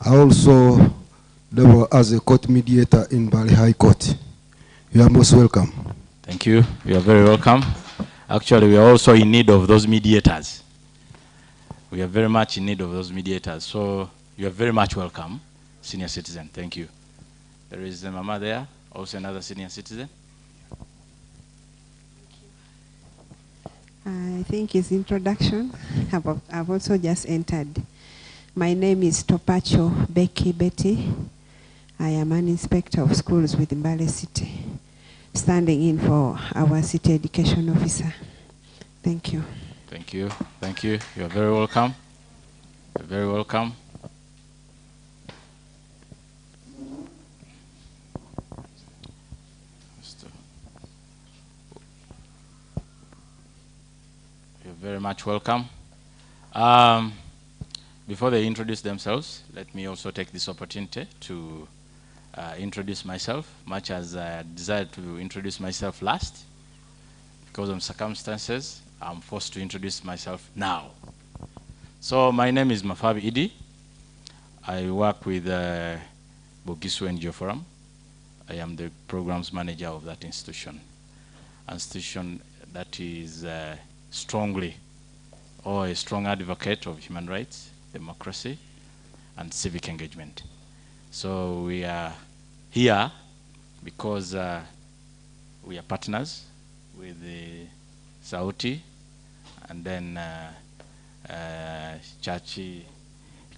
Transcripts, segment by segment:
I also double as a court mediator in Bali High Court. You are most welcome. Thank you. You are very welcome. Actually, we are also in need of those mediators. We are very much in need of those mediators. So you are very much welcome, senior citizen. Thank you. There is a mama there, also another senior citizen. I think his introduction, I've also just entered. My name is Topacho Betty. I am an inspector of schools with Mbale City, standing in for our city education officer. Thank you. Thank you. Thank you. You're very welcome. You're very welcome. You're very much welcome. Before they introduce themselves, let me also take this opportunity to introduce myself, much as I desired to introduce myself last. Because of circumstances, I'm forced to introduce myself now. So my name is Mafabi Idi. I work with Bogisu NGO Forum. I am the programs manager of that institution. An institution that is strongly, or a strong advocate of human rights, democracy, and civic engagement. So we are here because we are partners with the Sauti and then Church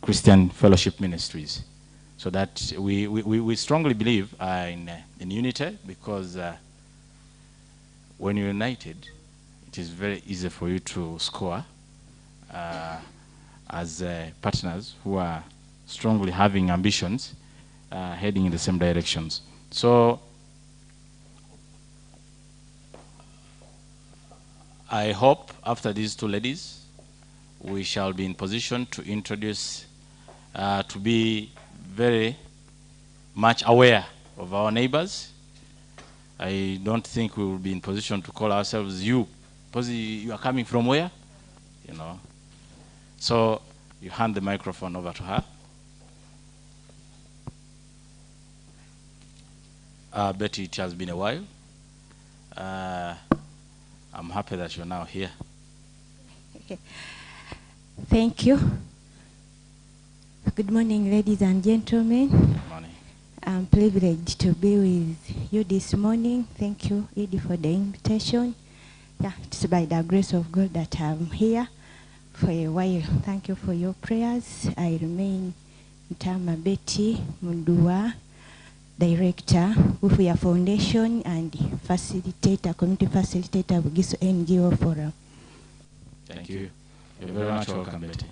Christian Fellowship Ministries. So that we strongly believe in unity, because when you're united, it is very easy for you to score as partners who are strongly having ambitions heading in the same directions. So I hope after these two ladies, we shall be in position to introduce, to be very much aware of our neighbors. I don't think we will be in position to call ourselves you, because you are coming from where? You know. So you hand the microphone over to her. Betty, it has been a while. I'm happy that you're now here. Thank you. Good morning, ladies and gentlemen. Good morning. I'm privileged to be with you this morning. Thank you, Edie, for the invitation. Yeah, it's by the grace of God that I'm here for a while. Thank you for your prayers. I remain Ntama Betty Mundua, Director of your foundation and facilitator, community facilitator of Giso NGO Forum. Thank you. You're very much welcome, Betty.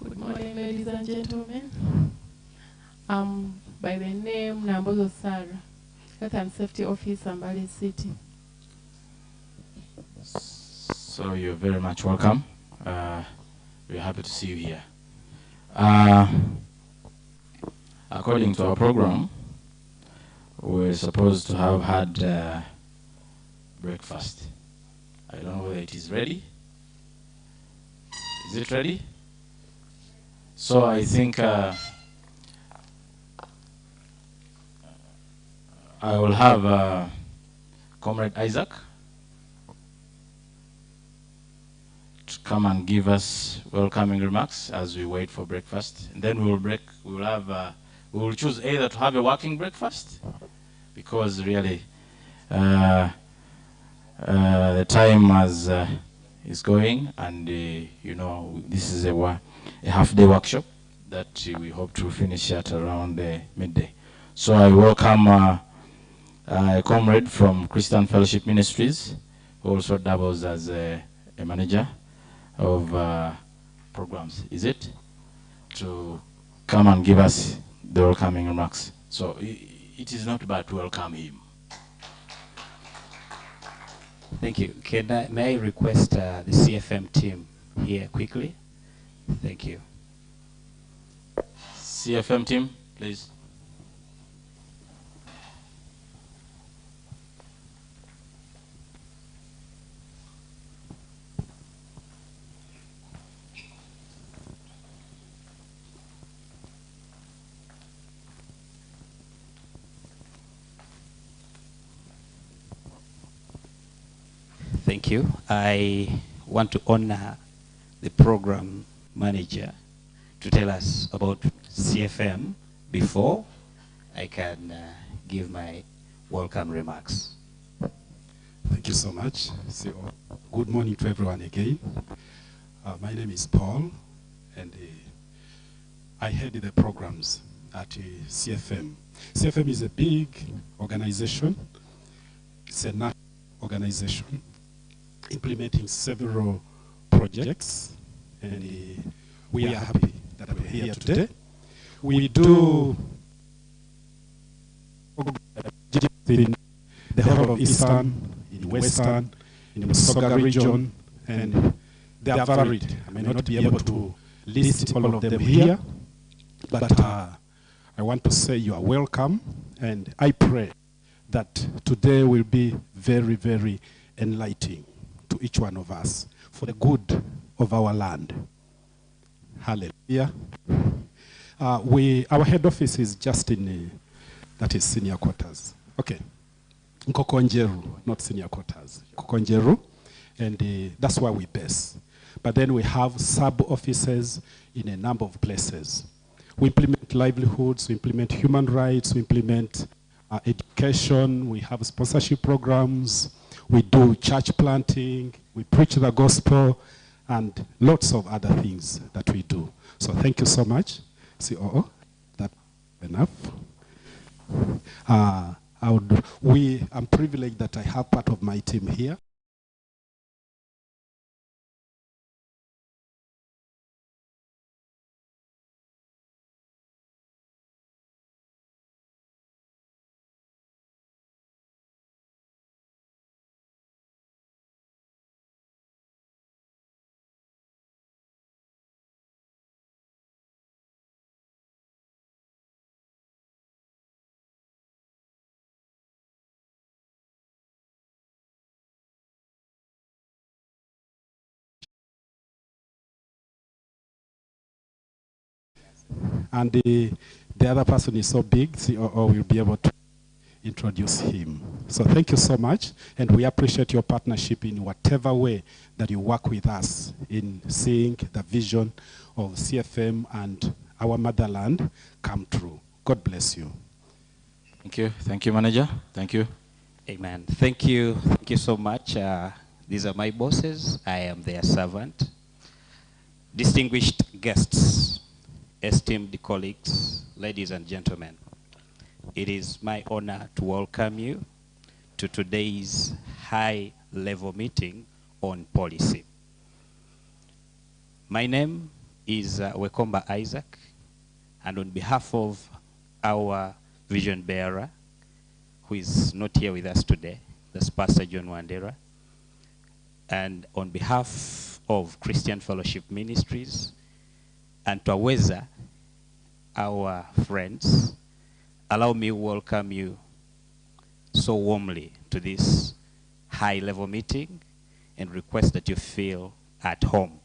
Good morning, ladies and gentlemen. By the name Nambozo Sarah, Health and Safety Officer, Mbale City. So you're very much welcome. We're happy to see you here. According to our program, we're supposed to have had breakfast. I don't know whether it is ready. Is it ready? So I think I will have Comrade Isaac to come and give us welcoming remarks as we wait for breakfast. And then we will break. We will have. We will choose either to have a working breakfast, because really the time is going, and you know, this is a half-day workshop that we hope to finish at around midday. So I welcome a comrade from Christian Fellowship Ministries, who also doubles as a manager of programs. Is it? To come and give us the welcoming remarks. So it is not bad to welcome him. Thank you. May I request the CFM team here quickly? Thank you. CFM team, please. Thank you. I want to honor the program manager to tell us about CFM before I can give my welcome remarks. Thank you so much. So, good morning to everyone again. My name is Paul, and I head the programs at CFM. CFM is a big organization. It's a national organization implementing several projects, and we are happy that we're here today. We do in the whole of Eastern, in Western, in the Musoga region, and they are varied. I may not be able to list all of them here, but I want to say you are welcome, and I pray that today will be very, very enlightening to each one of us for the good of our land. Hallelujah. Our head office is just in, that is senior quarters. Okay. Nkokonjeru, not senior quarters. Nkokonjeru, and that's where we base. But then we have sub-offices in a number of places. We implement livelihoods, we implement human rights, we implement education, we have sponsorship programs, we do church planting, we preach the gospel, and lots of other things that we do. So thank you so much, COO. That's enough. I'm privileged that I have part of my team here. And the other person is so big, COO will be able to introduce him. So thank you so much, and we appreciate your partnership in whatever way that you work with us in seeing the vision of CFM and our motherland come true. God bless you. Thank you. Thank you, Manager. Thank you. Amen. Thank you. Thank you so much. These are my bosses. I am their servant. Distinguished guests, esteemed colleagues, ladies and gentlemen, it is my honor to welcome you to today's high-level meeting on policy. My name is Wekomba Isaac, and on behalf of our vision bearer, who is not here with us today, that's Pastor John Wandera, and on behalf of Christian Fellowship Ministries, and Twaweza, our friends, allow me to welcome you so warmly to this high-level meeting and request that you feel at home.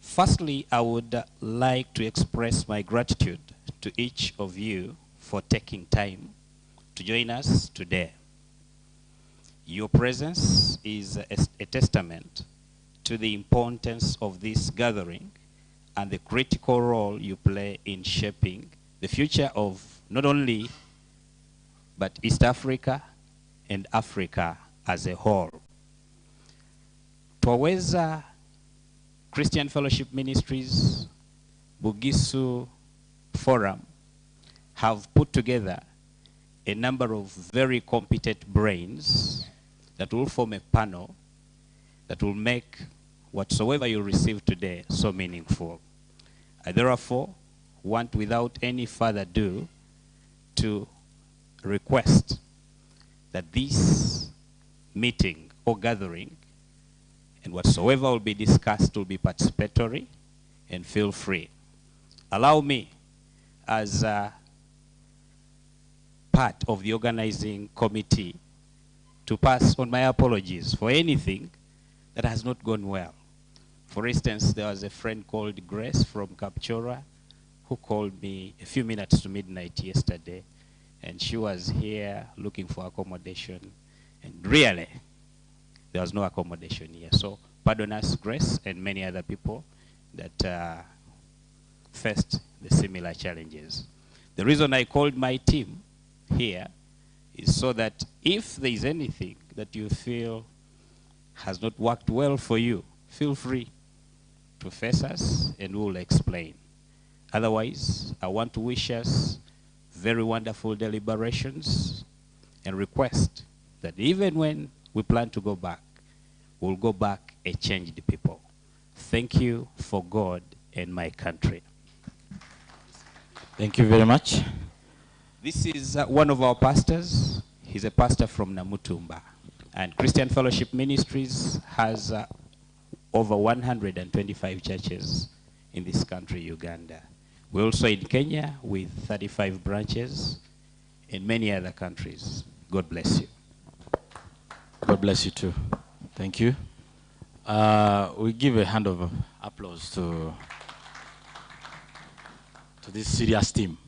Firstly, I would like to express my gratitude to each of you for taking time to join us today. Your presence is a testament to the importance of this gathering and the critical role you play in shaping the future of not only but East Africa and Africa as a whole. Twaweza Christian Fellowship Ministries, Bugisu Forum have put together a number of very competent brains that will form a panel that will make whatsoever you receive today so meaningful. I therefore want, without any further ado, to request that this meeting or gathering and whatsoever will be discussed will be participatory, and feel free. Allow me, as part of the organizing committee, to pass on my apologies for anything that has not gone well. For instance, there was a friend called Grace from Kapchora who called me a few minutes to midnight yesterday and she was here looking for accommodation, and really, there was no accommodation here. So pardon us, Grace, and many other people that faced the similar challenges. The reason I called my team here is so that if there is anything that you feel has not worked well for you, feel free to face us and we'll explain. Otherwise, I want to wish us very wonderful deliberations and request that even when we plan to go back, we'll go back a changed people. Thank you for God and my country. Thank you very much. This is one of our pastors. He's a pastor from Namutumba. And Christian Fellowship Ministries has over 125 churches in this country, Uganda. We're also in Kenya with 35 branches in many other countries. God bless you. God bless you too. Thank you. We give a hand of applause to this serious team.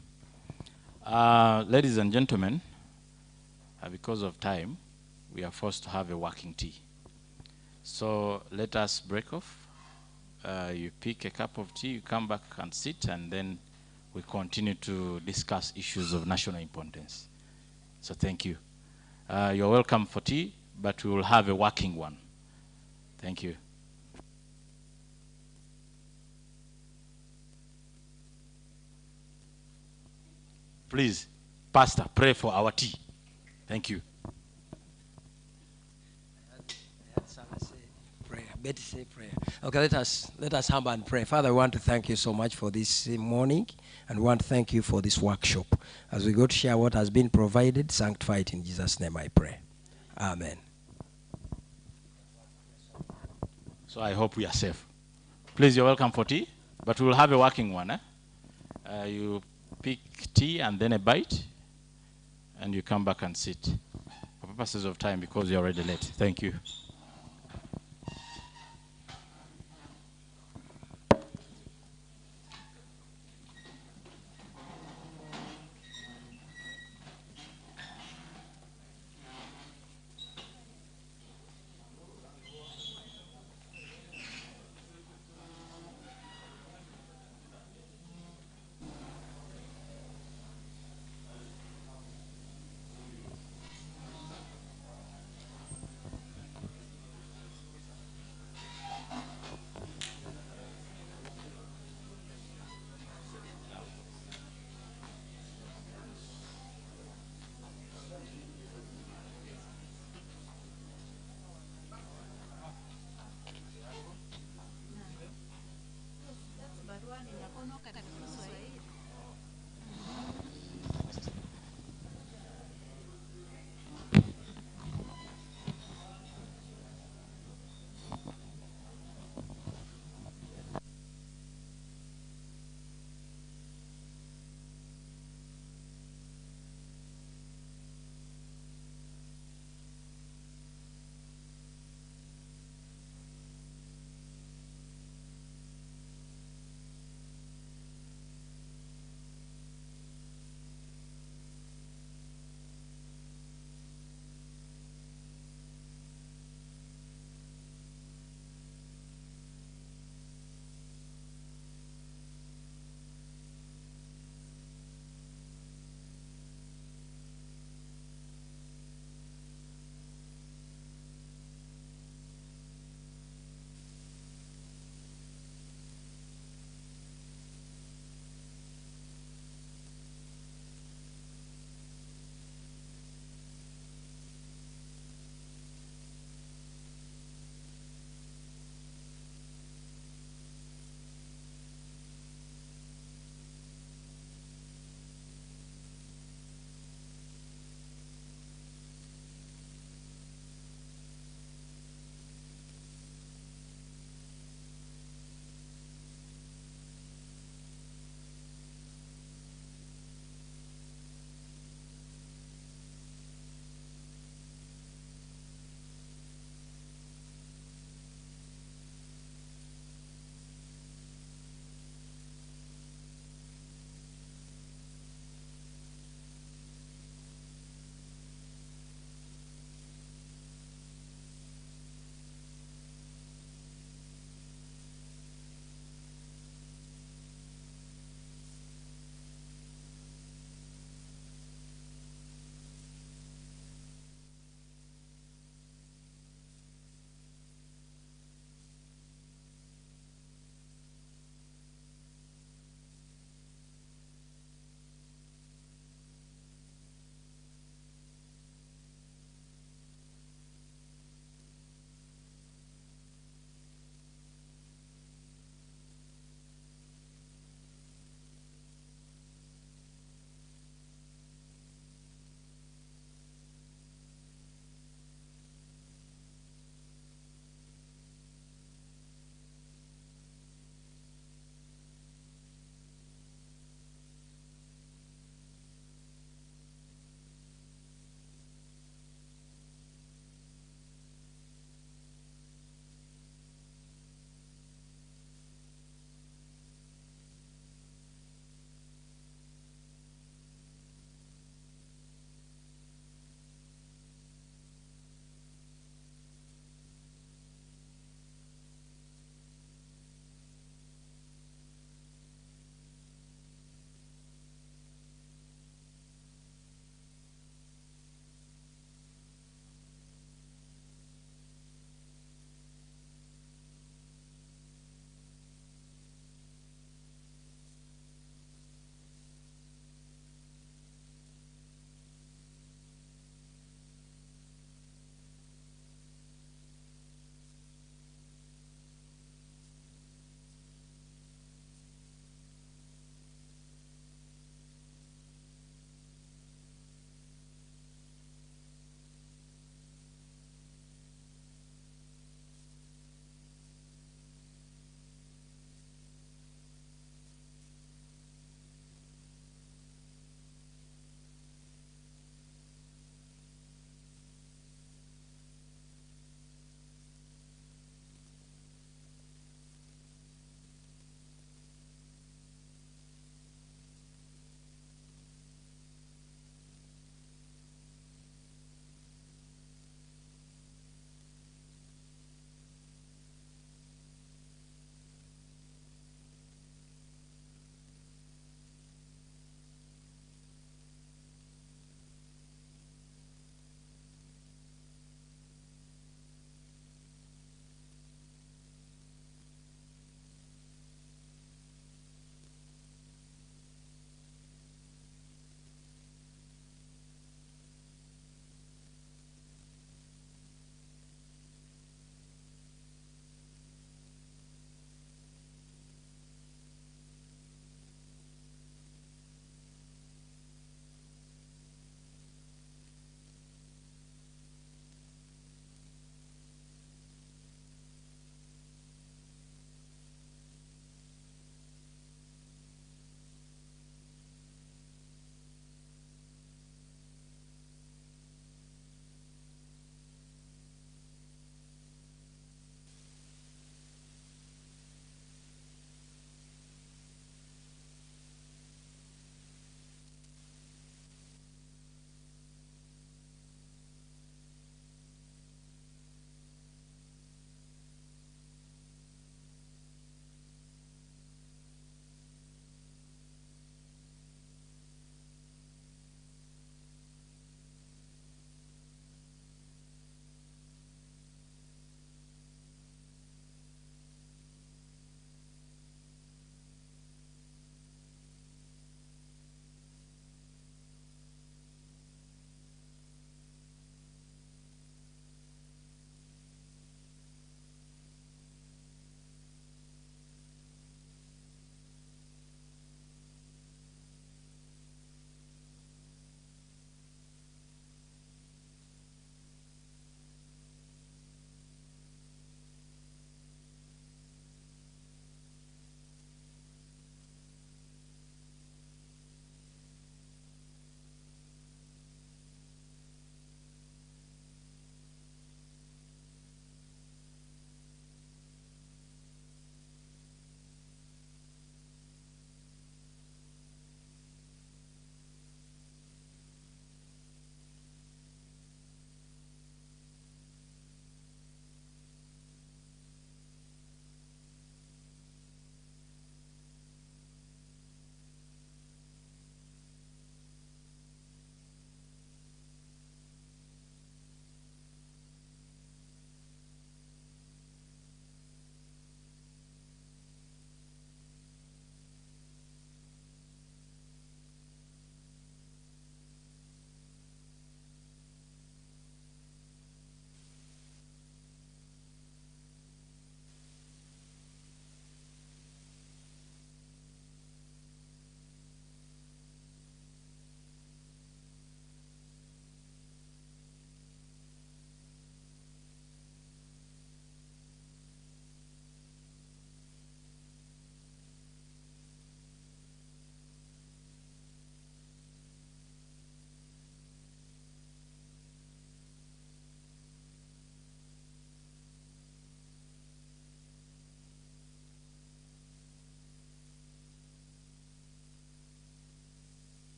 Ladies and gentlemen, because of time, we are forced to have a working tea. So let us break off. You pick a cup of tea, you come back and sit, and then we continue to discuss issues of national importance. So thank you. You're welcome for tea, but we will have a working one. Thank you. Please, Pastor, pray for our tea. Thank you. Betty say prayer. Okay, let us humble and pray. Father, I want to thank you so much for this morning, and we want to thank you for this workshop. As we go to share what has been provided, sanctify it in Jesus' name, I pray. Amen. So I hope we are safe. Please, you're welcome for tea, but we'll have a working one. You pick tea and then a bite, and you come back and sit. For purposes of time, because you're already late. Thank you.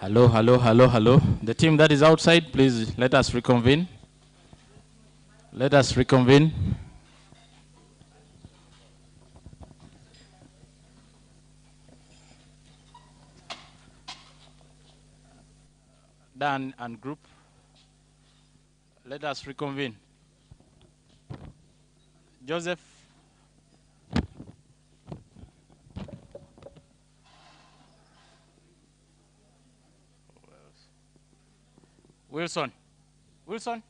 Hello, hello, hello, hello. The team that is outside, please let us reconvene. Let us reconvene. Dan and group, let us reconvene. Joseph. Wilson. Wilson.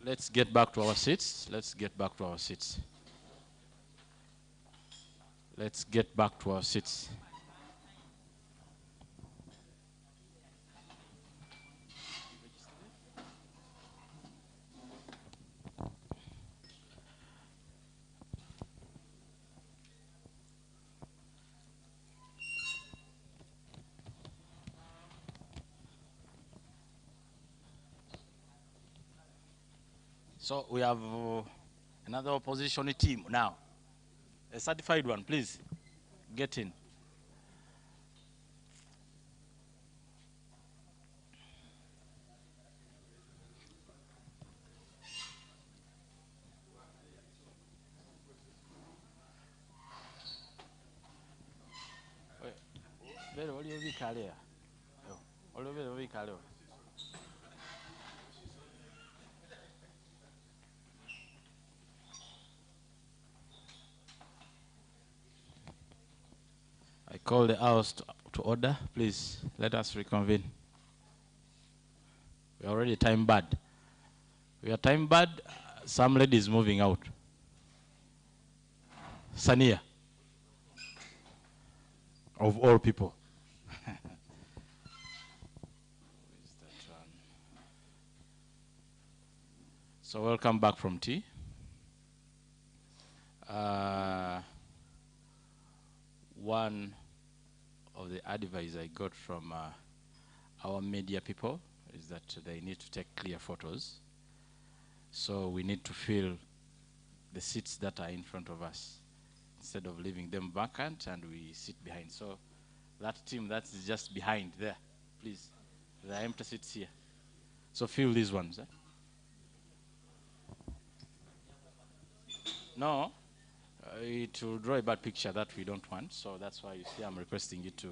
Let's get back to our seats. Let's get back to our seats. Let's get back to our seats. So we have another opposition team now. A certified one, please. Get in. I call the house to order. Please, let us reconvene. We are already time bad. We are time bad. Some lady is moving out. Sania. Of all people. So welcome back from tea. One of the advice I got from our media people is that they need to take clear photos. So we need to fill the seats that are in front of us instead of leaving them vacant and we sit behind. So that team that's just behind there, please. There are empty seats here. So fill these ones. Eh? No, it will draw a bad picture that we don't want. So that's why you see I'm requesting you to,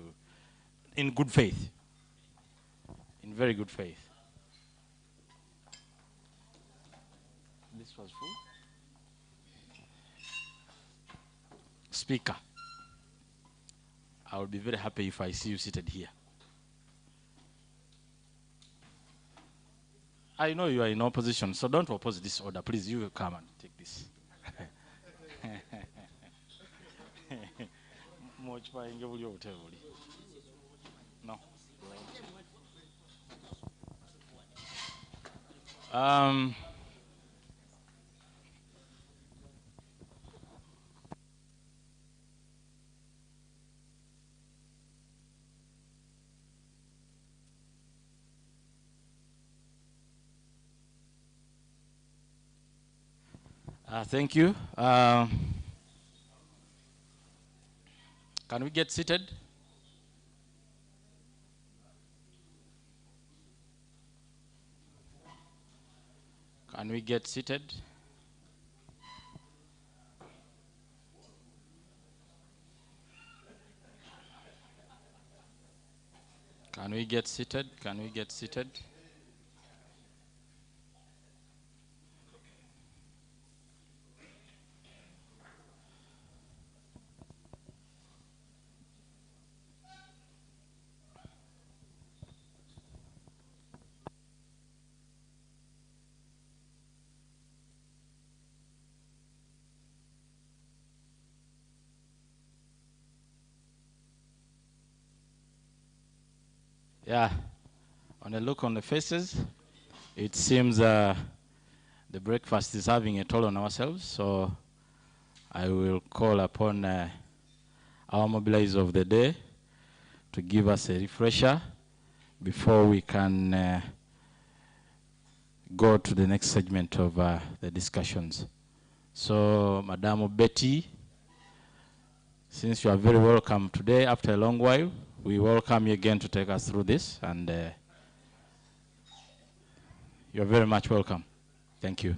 in good faith, in very good faith. This was full. Speaker, I will be very happy if I see you seated here. I know you are in opposition, so don't oppose this order. Please, you will come and take this. No. Thank you. Can we get seated? Can we get seated? Can we get seated? Can we get seated? Yeah, on a look on the faces, it seems the breakfast is having a toll on ourselves, so I will call upon our mobilizer of the day to give us a refresher before we can go to the next segment of the discussions. So, Madam Betty, since you are very welcome today, after a long while, we welcome you again to take us through this, and you're very much welcome. Thank you.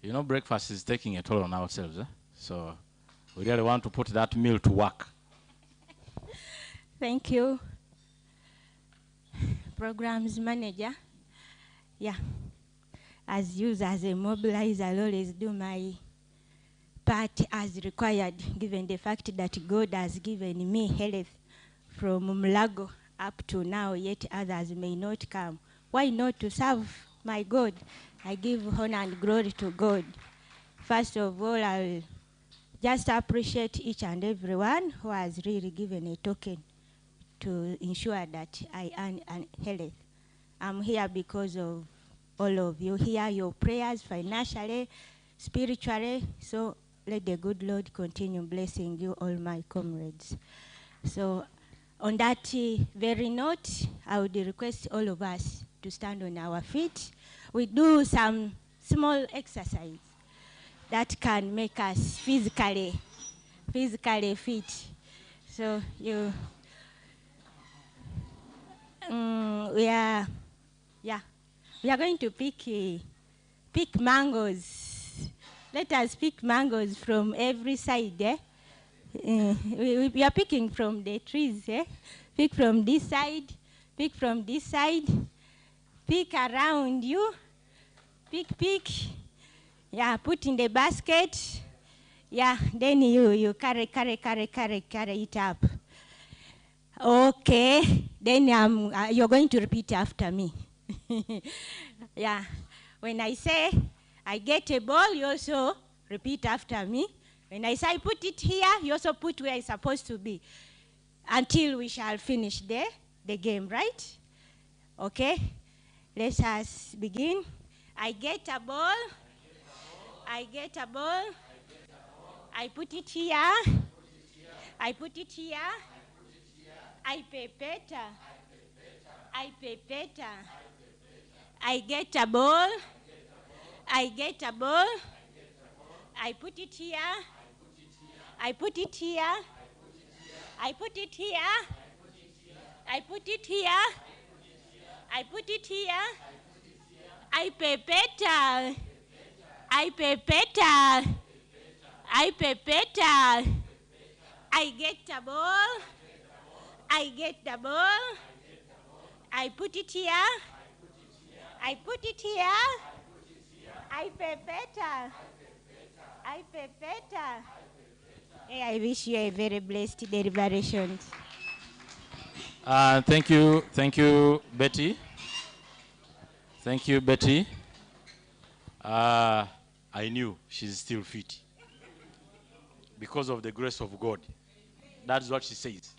You know, breakfast is taking a toll on ourselves, so we really want to put that meal to work. Thank you. Programs manager. Yeah. As used as a mobilizer, I'll always do my part as required, given the fact that God has given me health from Mulago up to now, yet others may not come. Why not to serve my God? I give honor and glory to God. First of all, I'll just appreciate each and everyone who has really given a token to ensure that I earn health. I'm here because of all of you here, your prayers financially, spiritually. So let the good Lord continue blessing you, all my comrades. So on that very note, I would request all of us to stand on our feet. We do some small exercise that can make us physically fit. So we are going to pick mangoes. Let us pick mangoes from every side. We are picking from the trees. Pick from this side. Pick from this side. Pick around you. Pick. Yeah, put in the basket. Yeah, then you carry it up. Okay, then you're going to repeat after me. Yeah, when I say I get a ball, you also repeat after me. When I say put it here, you also put where it's supposed to be until we shall finish the game, right? Okay, let us begin. I get a ball. I get a ball. I put it here. I put it here. I pepeta. I pepeta. I get a ball. I get a ball. I put it here. I put it here. I put it here. I put it here. I put it here. I pepeta. I pepeta. I pepeta. I get a ball. I get the ball. I put it here. I put it here. I pepeta. I pepeta. Hey, I wish you a very blessed deliberation. Thank you, Betty. Thank you, Betty. I knew she's still fit because of the grace of God. That's what she says.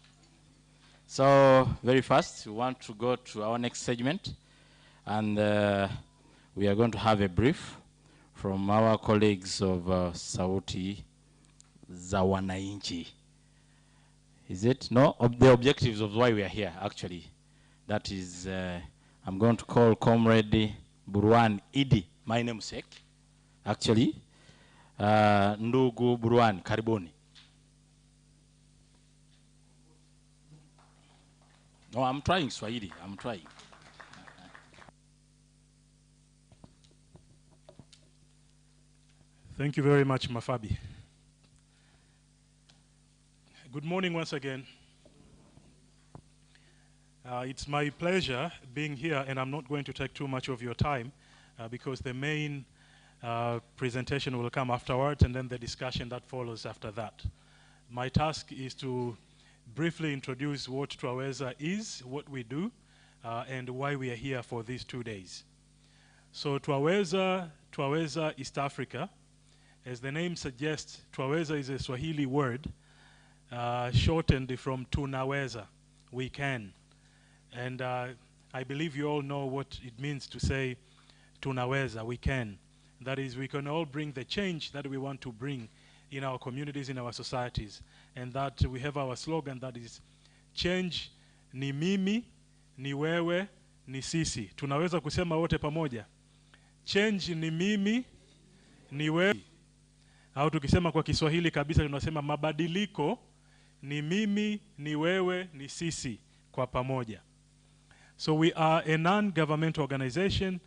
So very fast, we want to go to our next segment, and we are going to have a brief from our colleagues of Sauti za Wananchi. Is it? No, the objectives of why we are here, actually. That is, I'm going to call Comrade Burwan Idi, my namesake, actually. Ndugu Burwan, karibuni. No, I'm trying Swahili. I'm trying. Thank you very much, Mafabi. Good morning once again. It's my pleasure being here, and I'm not going to take too much of your time because the main presentation will come afterwards, and then the discussion that follows after that. My task is to briefly introduce what Twaweza is, what we do, and why we are here for these 2 days. So Twaweza East Africa, as the name suggests, Twaweza is a Swahili word shortened from Tunaweza, we can. And I believe you all know what it means to say Tunaweza, we can. That is, we can all bring the change that we want to bring in our communities, in our societies. And that we have our slogan that is, change ni mimi, ni wewe, ni sisi. Tunaweza kusema wote pamoja. Change ni mimi, ni wewe. Au tukisema kwa Kiswahili kabisa tunasema mabadiliko ni mimi, ni wewe, ni sisi kwa pamoja. So we are a non-governmental organization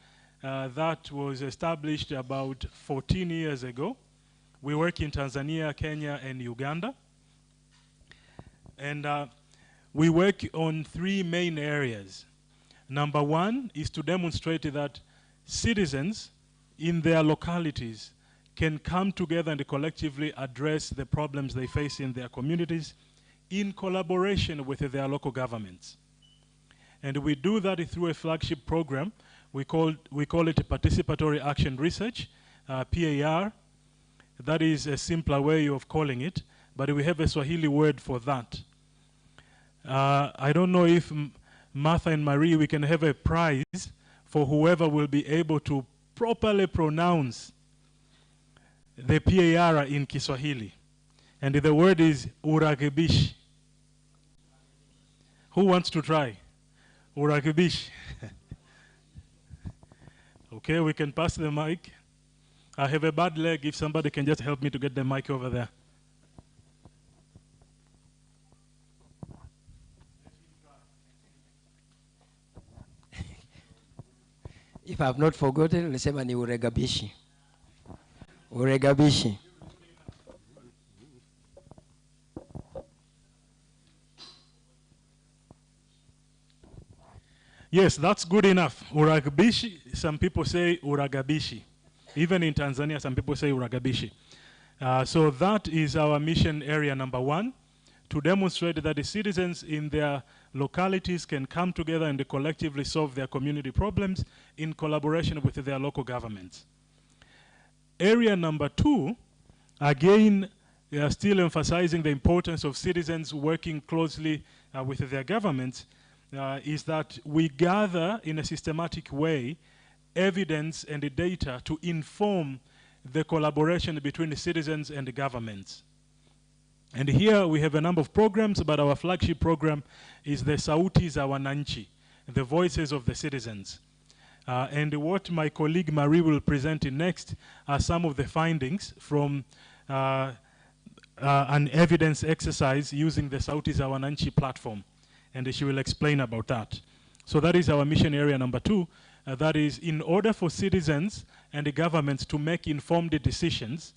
that was established about 14 years ago. We work in Tanzania, Kenya, and Uganda. And we work on 3 main areas. Number 1 is to demonstrate that citizens in their localities can come together and collectively address the problems they face in their communities in collaboration with their local governments. And we do that through a flagship program. We call it a Participatory Action Research, PAR. That is a simpler way of calling it, but we have a Swahili word for that. I don't know if Martha and Marie, we can have a prize for whoever will be able to properly pronounce the PAR in Kiswahili. And the word is urakebishi. Who wants to try? Urakebishi. Okay, we can pass the mic. I have a bad leg. If somebody can just help me to get the mic over there. If I have not forgotten, nisema ni uregabishi. Uregabishi. Yes, that's good enough. Uragabishi, some people say uragabishi. Even in Tanzania, some people say uragabishi. So that is our mission area number 1, to demonstrate that the citizens in their localities can come together and collectively solve their community problems in collaboration with their local governments. Area number 2, again, still emphasizing the importance of citizens working closely with their governments, is that we gather in a systematic way evidence and the data to inform the collaboration between the citizens and the governments. And here we have a number of programs, but our flagship program is the Sauti za Wananchi, the voices of the citizens. And what my colleague Marie will present in next are some of the findings from an evidence exercise using the Sauti za Wananchi platform. And she will explain about that. So that is our mission area number 2. That is, in order for citizens and the governments to make informed decisions,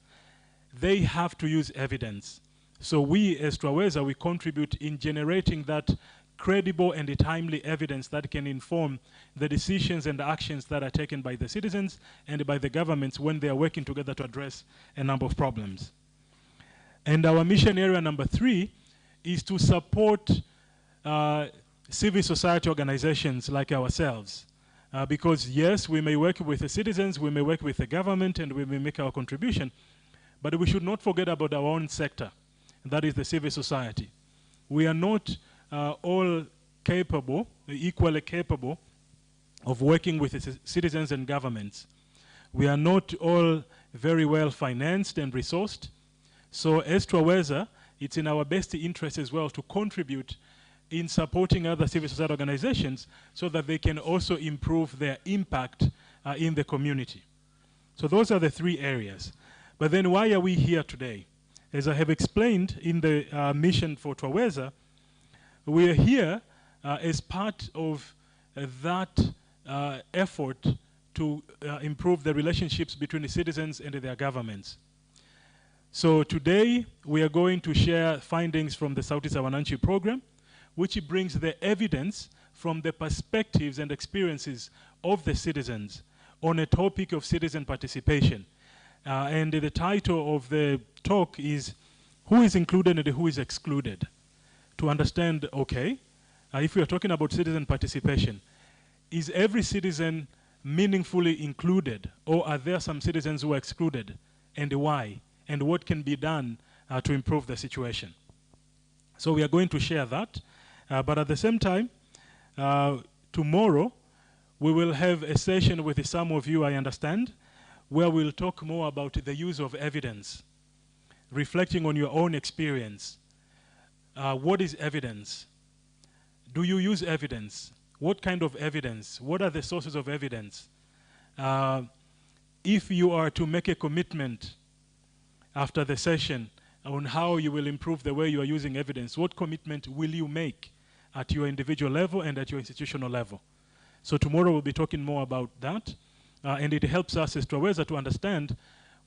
they have to use evidence. So we, as Twaweza, we contribute in generating that credible and timely evidence that can inform the decisions and actions that are taken by the citizens and by the governments when they are working together to address a number of problems. And our mission area number 3 is to support civil society organizations like ourselves. Because yes, we may work with the citizens, we may work with the government, and we may make our contribution, but we should not forget about our own sector, that is the civil society. We are not all capable, equally capable, of working with the citizens and governments. We are not all very well financed and resourced. So as Twaweza, it's in our best interest as well to contribute in supporting other civil society organizations so that they can also improve their impact in the community. So those are the 3 areas. But then why are we here today? As I have explained in the mission for Twaweza, we are here as part of that effort to improve the relationships between the citizens and their governments. So today we are going to share findings from the Sauti za Wananchi program, which brings the evidence from the perspectives and experiences of the citizens on a topic of citizen participation. And the title of the talk is Who is Included and Who is Excluded? To understand, okay, if we are talking about citizen participation, is every citizen meaningfully included, or are there some citizens who are excluded, and why? And what can be done to improve the situation? So we are going to share that. But at the same time, tomorrow, we will have a session with some of you, I understand, where we'll talk more about the use of evidence, reflecting on your own experience. What is evidence? Do you use evidence? What kind of evidence? What are the sources of evidence? If you are to make a commitment after the session on how you will improve the way you are using evidence, what commitment will you make at your individual level and at your institutional level? So tomorrow we'll be talking more about that. And it helps us as Twaweza to understand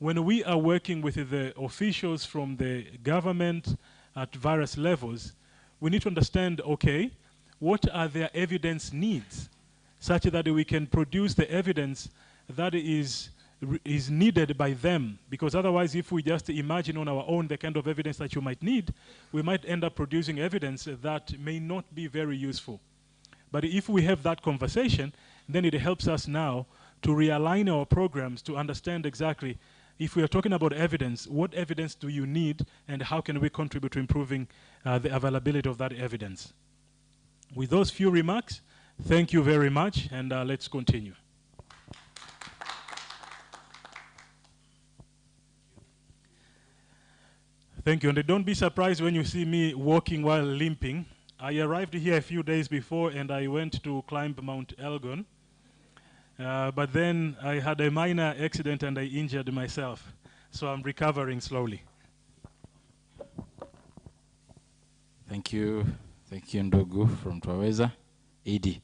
when we are working with the officials from the government at various levels, we need to understand, okay, what are their evidence needs such that we can produce the evidence that is needed by them, because otherwise if we just imagine on our own the kind of evidence that you might need, we might end up producing evidence that may not be very useful. But if we have that conversation, then it helps us now to realign our programs to understand exactly, if we are talking about evidence, what evidence do you need and how can we contribute to improving the availability of that evidence? With those few remarks, thank you very much, and let's continue. Thank you, and don't be surprised when you see me walking while limping. I arrived here a few days before and I went to climb Mount Elgon. But then I had a minor accident and I injured myself. So I'm recovering slowly. Thank you. Thank you, Ndogu from Twaweza. Edie.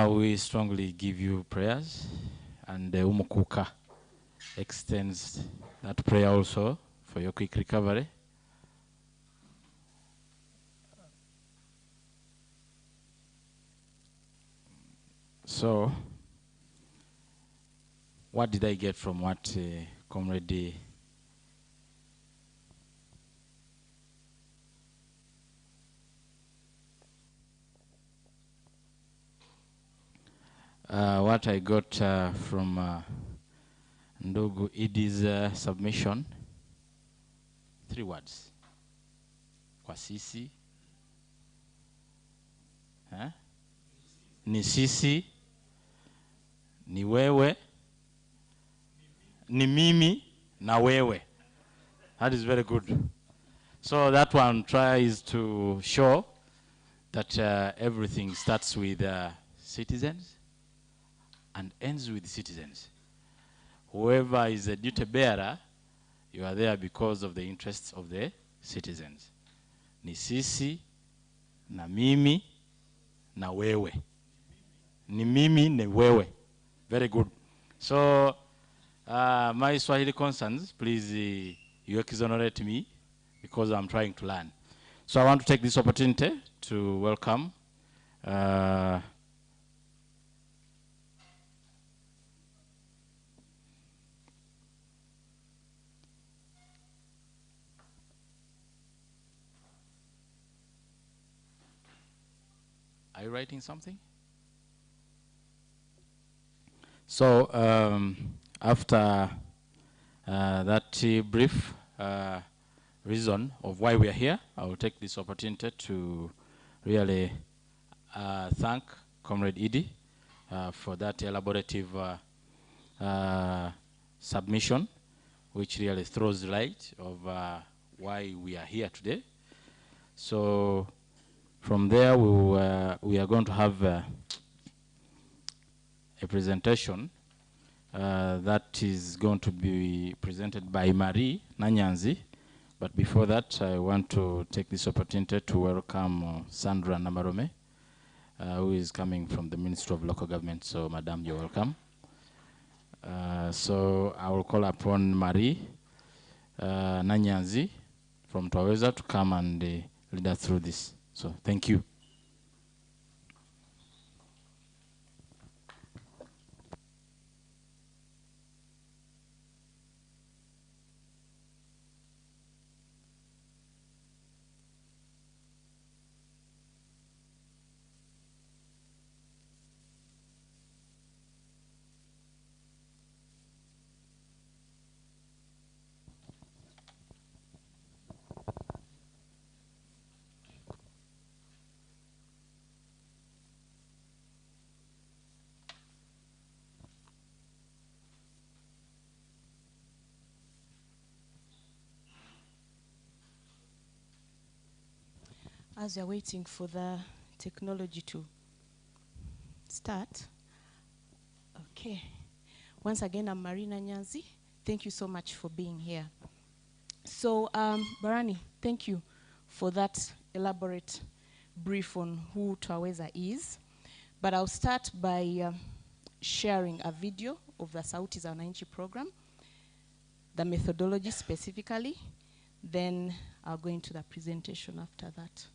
We strongly give you prayers, and Umukuka extends that prayer also for your quick recovery. So, what did I get from what Comrade what I got from Ndogo Idi's submission? 3 words. Kwa sisi. Ni sisi. Ni wewe. Ni mimi. Na wewe. That is very good. So that one tries to show that everything starts with citizens and ends with citizens. Whoever is a duty bearer, you are there because of the interests of the citizens. Ni sisi, na mimi, na wewe. Ni mimi, na wewe. Very good. So, my Swahili concerns, please, you exonerate me because I'm trying to learn. So I want to take this opportunity to welcome Are you writing something? So after that brief reason of why we are here, I will take this opportunity to really thank Comrade Edie for that elaborative submission, which really throws light of why we are here today. So from there, we are going to have a presentation that is going to be presented by Marie Nanyanzi. But before that, I want to take this opportunity to welcome Sandra Namarome, who is coming from the Ministry of Local Government. So, Madam, you're welcome. So I will call upon Marie Nanyanzi from Twaweza to come and lead us through this. So, thank you. as you're waiting for the technology to start. Okay. Once again, I'm Marina Nyanzi. Thank you so much for being here. So, Barani, thank you for that elaborate brief on who Twaweza is. But I'll start by sharing a video of the Sauti za Wananchi program, the methodology specifically, then I'll go into the presentation after that.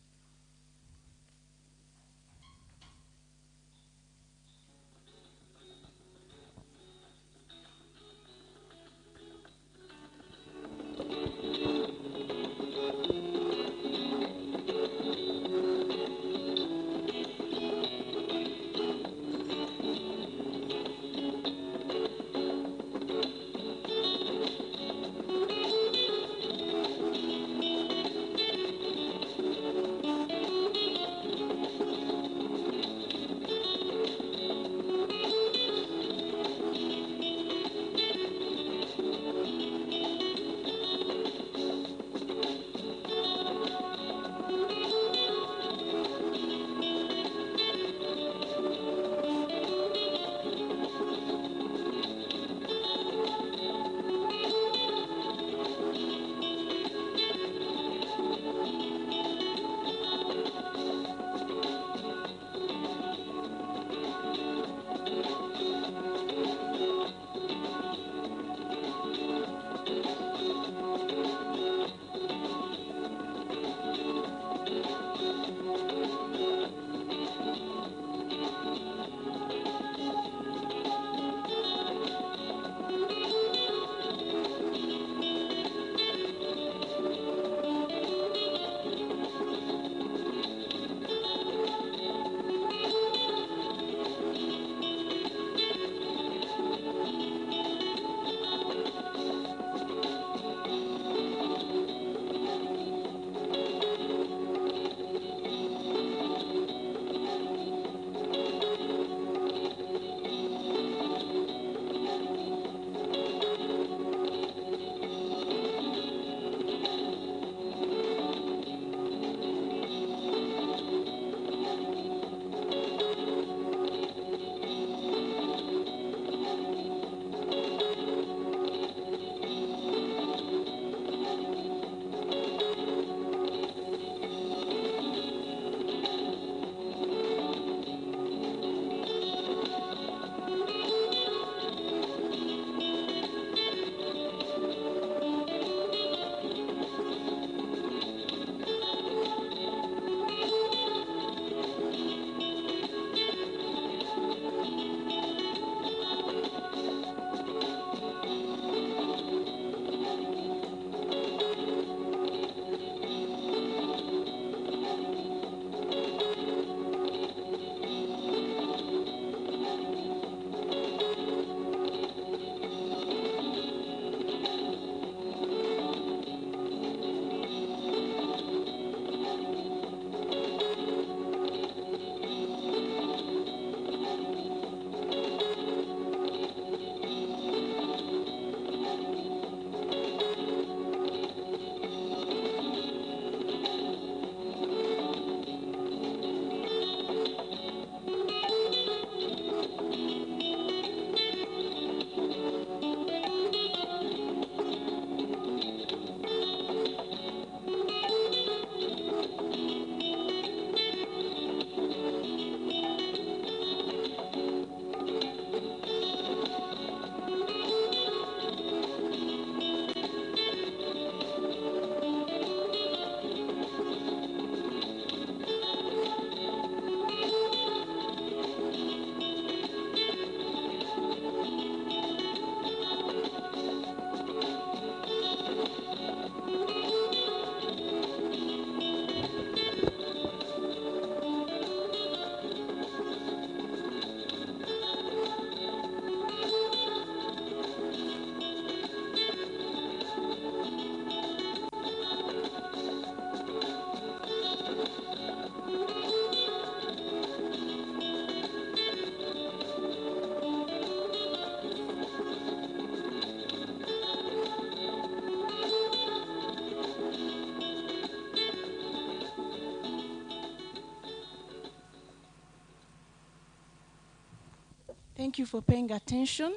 Thank you for paying attention.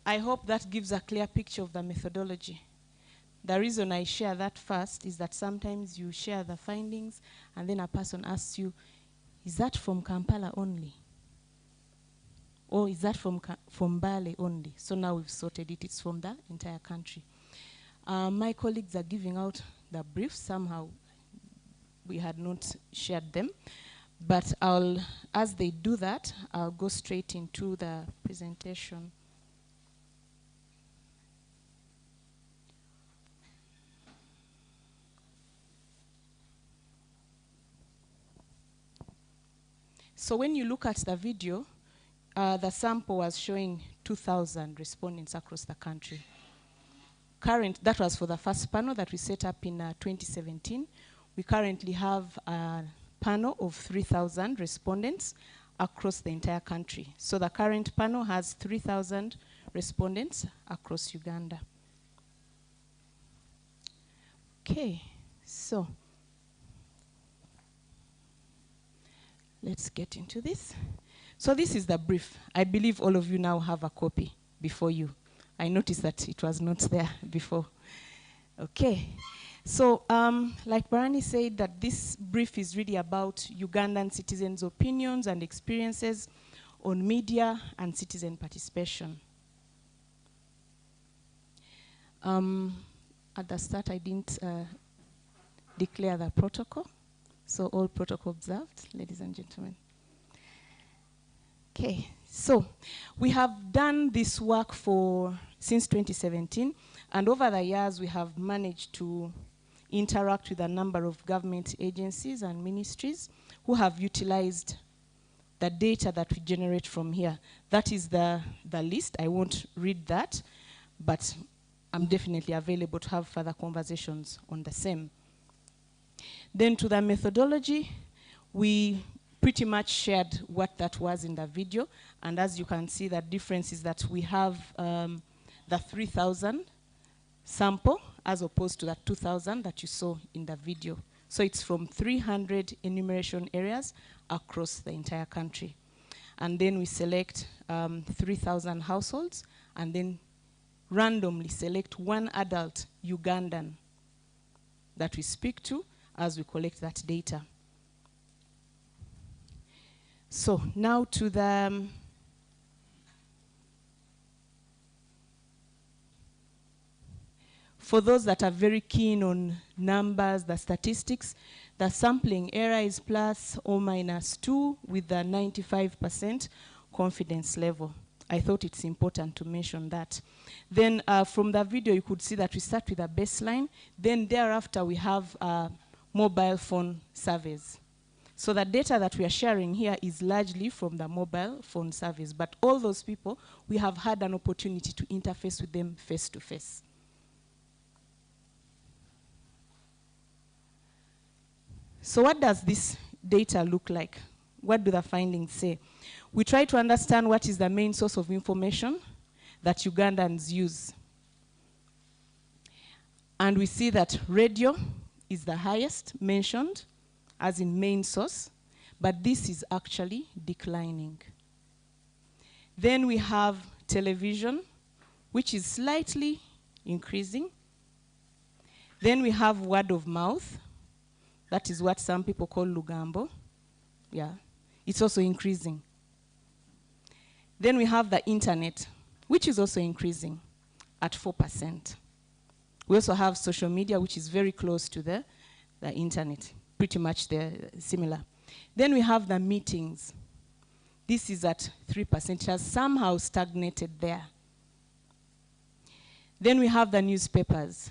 I hope that gives a clear picture of the methodology. The reason I share that first is that sometimes you share the findings and then a person asks you, is that from Kampala only? Or is that from Mbale only? So now we've sorted it, it's from the entire country. My colleagues are giving out the briefs. Somehow we had not shared them. But as they do that, I'll go straight into the presentation. So when you look at the video, the sample was showing 2,000 respondents across the country. That was for the first panel that we set up in 2017. We currently have a panel of 3,000 respondents across the entire country. So the current panel has 3,000 respondents across Uganda. Okay, so let's get into this. So this is the brief. I believe all of you now have a copy before you. I noticed that it was not there before. Okay. So like Barani said, that this brief is really about Ugandan citizens' opinions and experiences on media and citizen participation. At the start, I didn't declare the protocol. So all protocol observed, ladies and gentlemen. Okay, so we have done this work since 2017, and over the years we have managed to interact with a number of government agencies and ministries who have utilized the data that we generate from here. That is the list. I won't read that, but I'm definitely available to have further conversations on the same. Then to the methodology, we pretty much shared what that was in the video, and as you can see, the difference is that we have the 3,000 sample as opposed to the 2,000 that you saw in the video. So it's from 300 enumeration areas across the entire country. And then we select 3,000 households and then randomly select one adult Ugandan that we speak to as we collect that data. So now to the for those that are very keen on numbers, the statistics, the sampling error is plus or minus 2 with the 95% confidence level. I thought it's important to mention that. Then from the video, you could see that we start with a baseline. Then thereafter, we have mobile phone surveys. So the data that we are sharing here is largely from the mobile phone surveys. But all those people, we have had an opportunity to interface with them face to face. So what does this data look like? What do the findings say? We try to understand what is the main source of information that Ugandans use. And we see that radio is the highest mentioned as in main source, but this is actually declining. Then we have television, which is slightly increasing. Then we have word of mouth. That is what some people call Lugambo. Yeah, it's also increasing. Then we have the internet, which is also increasing at 4%. We also have social media, which is very close to the internet, pretty much similar. Then we have the meetings. This is at 3%. It has somehow stagnated there. Then we have the newspapers,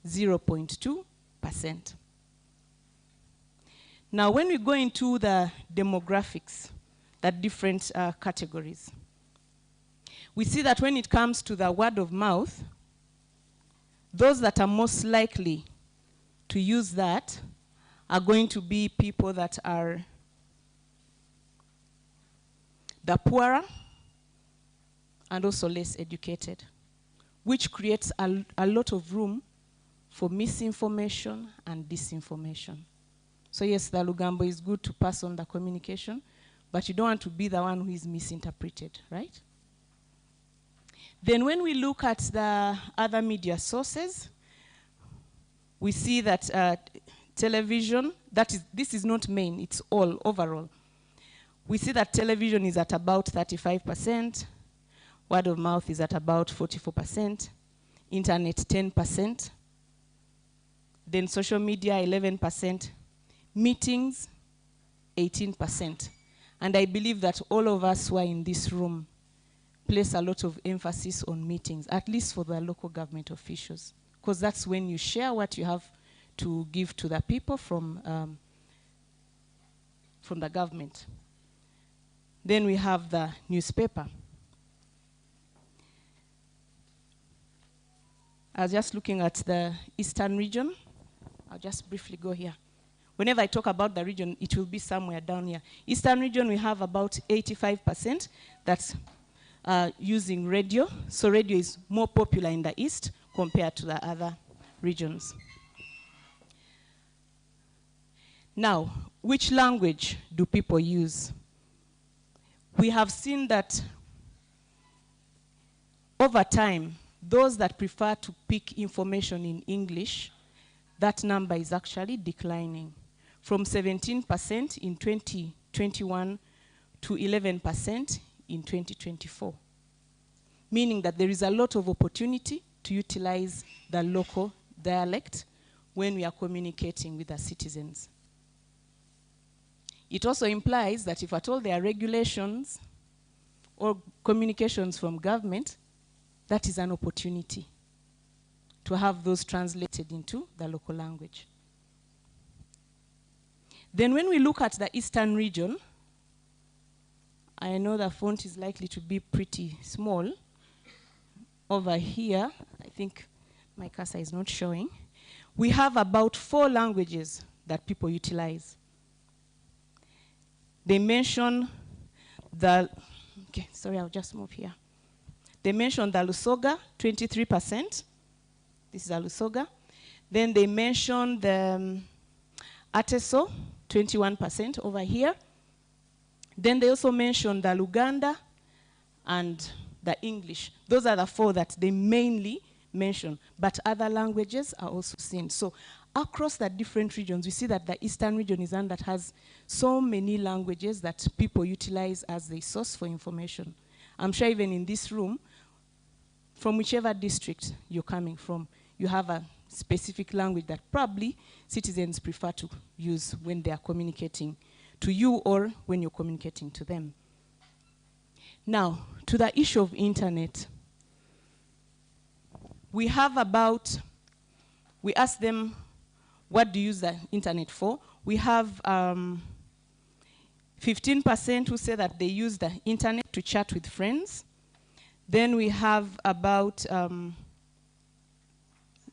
0.2%. Now, when we go into the demographics, the different categories, we see that when it comes to the word of mouth, those that are most likely to use that are going to be people that are the poorer and also less educated, which creates a lot of room for misinformation and disinformation. So yes, the Lugambo is good to pass on the communication, but you don't want to be the one who is misinterpreted, right? Then when we look at the other media sources, we see that television, this is not main, it's all overall. We see that television is at about 35%, word of mouth is at about 44%, internet 10%, then social media 11%, meetings 18%. And I believe that all of us who are in this room place a lot of emphasis on meetings, at least for the local government officials, because that's when you share what you have to give to the people from the government. Then we have the newspaper. I was just looking at the eastern region. I'll just briefly go here. Whenever I talk about the region, it will be somewhere down here. Eastern region, we have about 85% that's using radio. So radio is more popular in the east compared to the other regions. Now, which language do people use? We have seen that over time, those that prefer to pick information in English, that number is actually declining from 17% in 2021 to 11% in 2024. Meaning that there is a lot of opportunity to utilize the local dialect when we are communicating with the citizens. It also implies that if at all there are regulations or communications from government, that is an opportunity to have those translated into the local language. Then when we look at the eastern region, I know the font is likely to be pretty small. Over here, I think my cursor is not showing. We have about 4 languages that people utilize. They mention the, okay, sorry, I'll just move here. They mention the Lusoga, 23%. This is a Lusoga. Then they mention the Ateso, 21% over here. Then they also mention the Luganda and the English. Those are the 4 that they mainly mention, but other languages are also seen. So across the different regions, we see that the eastern region is one that has so many languages that people utilize as the source for information. I'm sure even in this room, from whichever district you're coming from, you have a specific language that probably citizens prefer to use when they are communicating to you or when you're communicating to them. Now, to the issue of internet. We have about, we ask them, what do you use the internet for? We have 15% who say that they use the internet to chat with friends. Then we have about,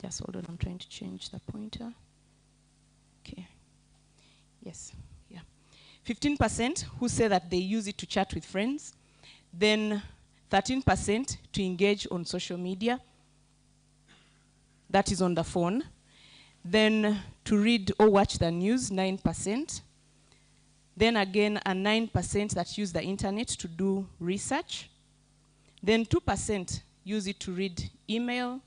just hold on, I'm trying to change the pointer. Okay, yes, yeah. 15% who say that they use it to chat with friends. Then 13% to engage on social media. That is on the phone. Then to read or watch the news, 9%. Then again, a 9% that use the internet to do research. Then 2% use it to read email.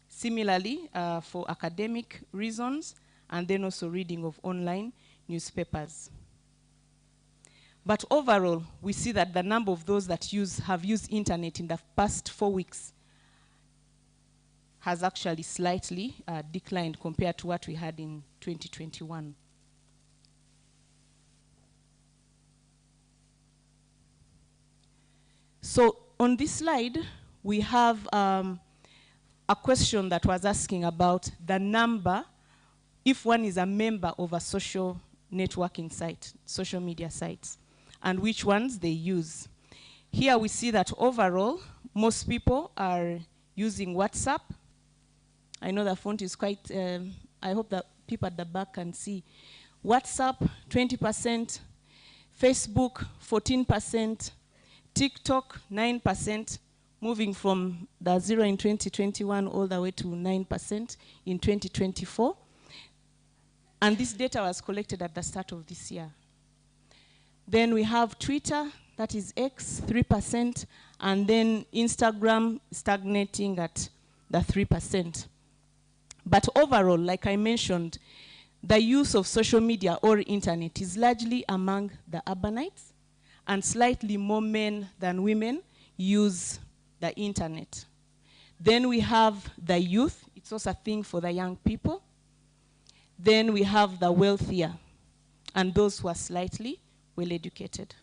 Similarly, for academic reasons, and then also reading of online newspapers. But overall, we see that the number of those that have used internet in the past 4 weeks has actually slightly declined compared to what we had in 2021. So on this slide, we have a question that was asking about the number, if one is a member of a social networking site, social media sites, and which ones they use. Here we see that overall, most people are using WhatsApp. I know the font is quite, I hope that people at the back can see. WhatsApp, 20%, Facebook, 14%, TikTok, 9%, moving from the 0 in 2021 all the way to 9% in 2024. And this data was collected at the start of this year. Then we have Twitter, that is X, 3%, and then Instagram stagnating at the 3%. But overall, like I mentioned, the use of social media or internet is largely among the urbanites, and slightly more men than women use the internet. Then we have the youth. It's also a thing for the young people. Then we have the wealthier and those who are slightly well-educated.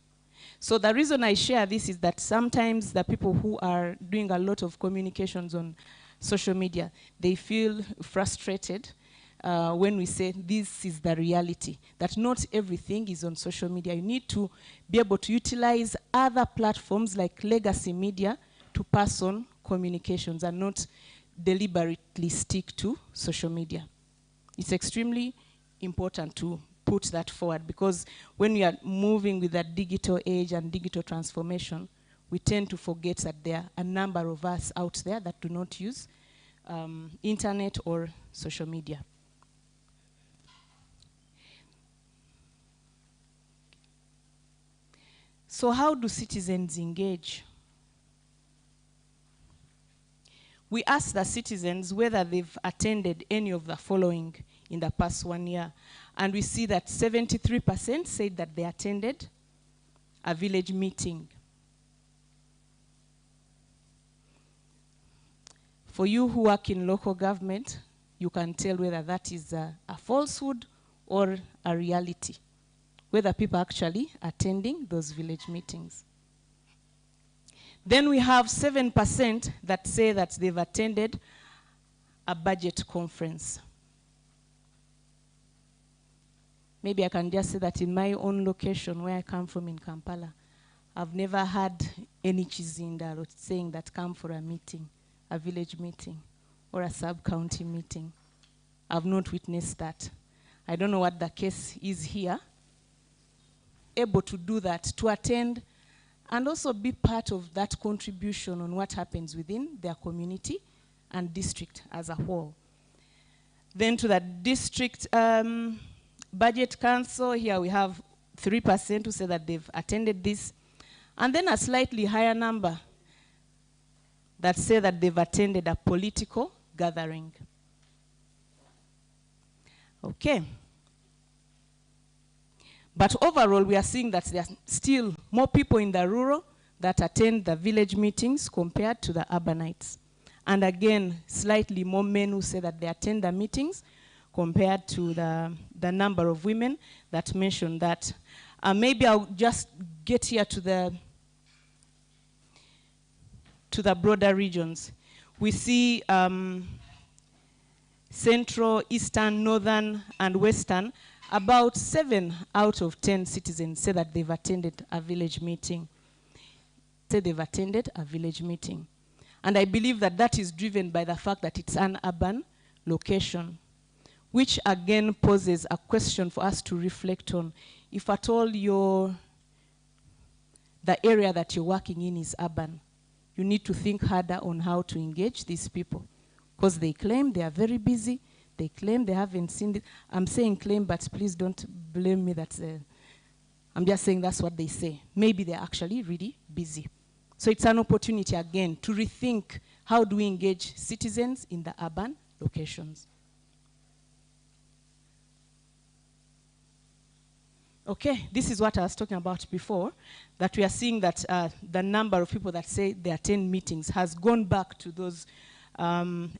So the reason I share this is that sometimes the people who are doing a lot of communications on social media, they feel frustrated when we say this is the reality, that not everything is on social media. You need to be able to utilize other platforms like legacy media to pass on communications and not deliberately stick to social media. It's extremely important to put that forward, because when we are moving with that digital age and digital transformation, we tend to forget that there are a number of us out there that do not use internet or social media. So how do citizens engage? We asked the citizens whether they've attended any of the following in the past 1 year. And we see that 73% said that they attended a village meeting. For you who work in local government, you can tell whether that is a falsehood or a reality, whether people are actually attending those village meetings. Then we have 7% that say that they've attended a budget conference. Maybe I can just say that in my own location, where I come from in Kampala, I've never had any Chizinda saying that come for a meeting, a village meeting, or a sub-county meeting. I've not witnessed that. I don't know what the case is here. Able to do that, to attend, and also be part of that contribution on what happens within their community and district as a whole. Then to the district budget council, here we have 3% who say that they've attended this, and then a slightly higher number that say that they've attended a political gathering. Okay. But overall, we are seeing that there are still more people in the rural that attend the village meetings compared to the urbanites. And again, slightly more men who say that they attend the meetings compared to the number of women that mention that. Maybe I'll just get here to the broader regions. We see central, eastern, northern, and western. About 7 out of 10 citizens say that they've attended a village meeting. Say they've attended a village meeting. And I believe that that is driven by the fact that it's an urban location, which again poses a question for us to reflect on. If at all the area that you're working in is urban, you need to think harder on how to engage these people, because they claim they are very busy. They claim they haven't seen it. I'm saying claim, but please don't blame me that I'm just saying that's what they say. Maybe they're actually really busy. So it's an opportunity again to rethink how do we engage citizens in the urban locations. Okay, this is what I was talking about before, that we are seeing that the number of people that say they attend meetings has gone back to those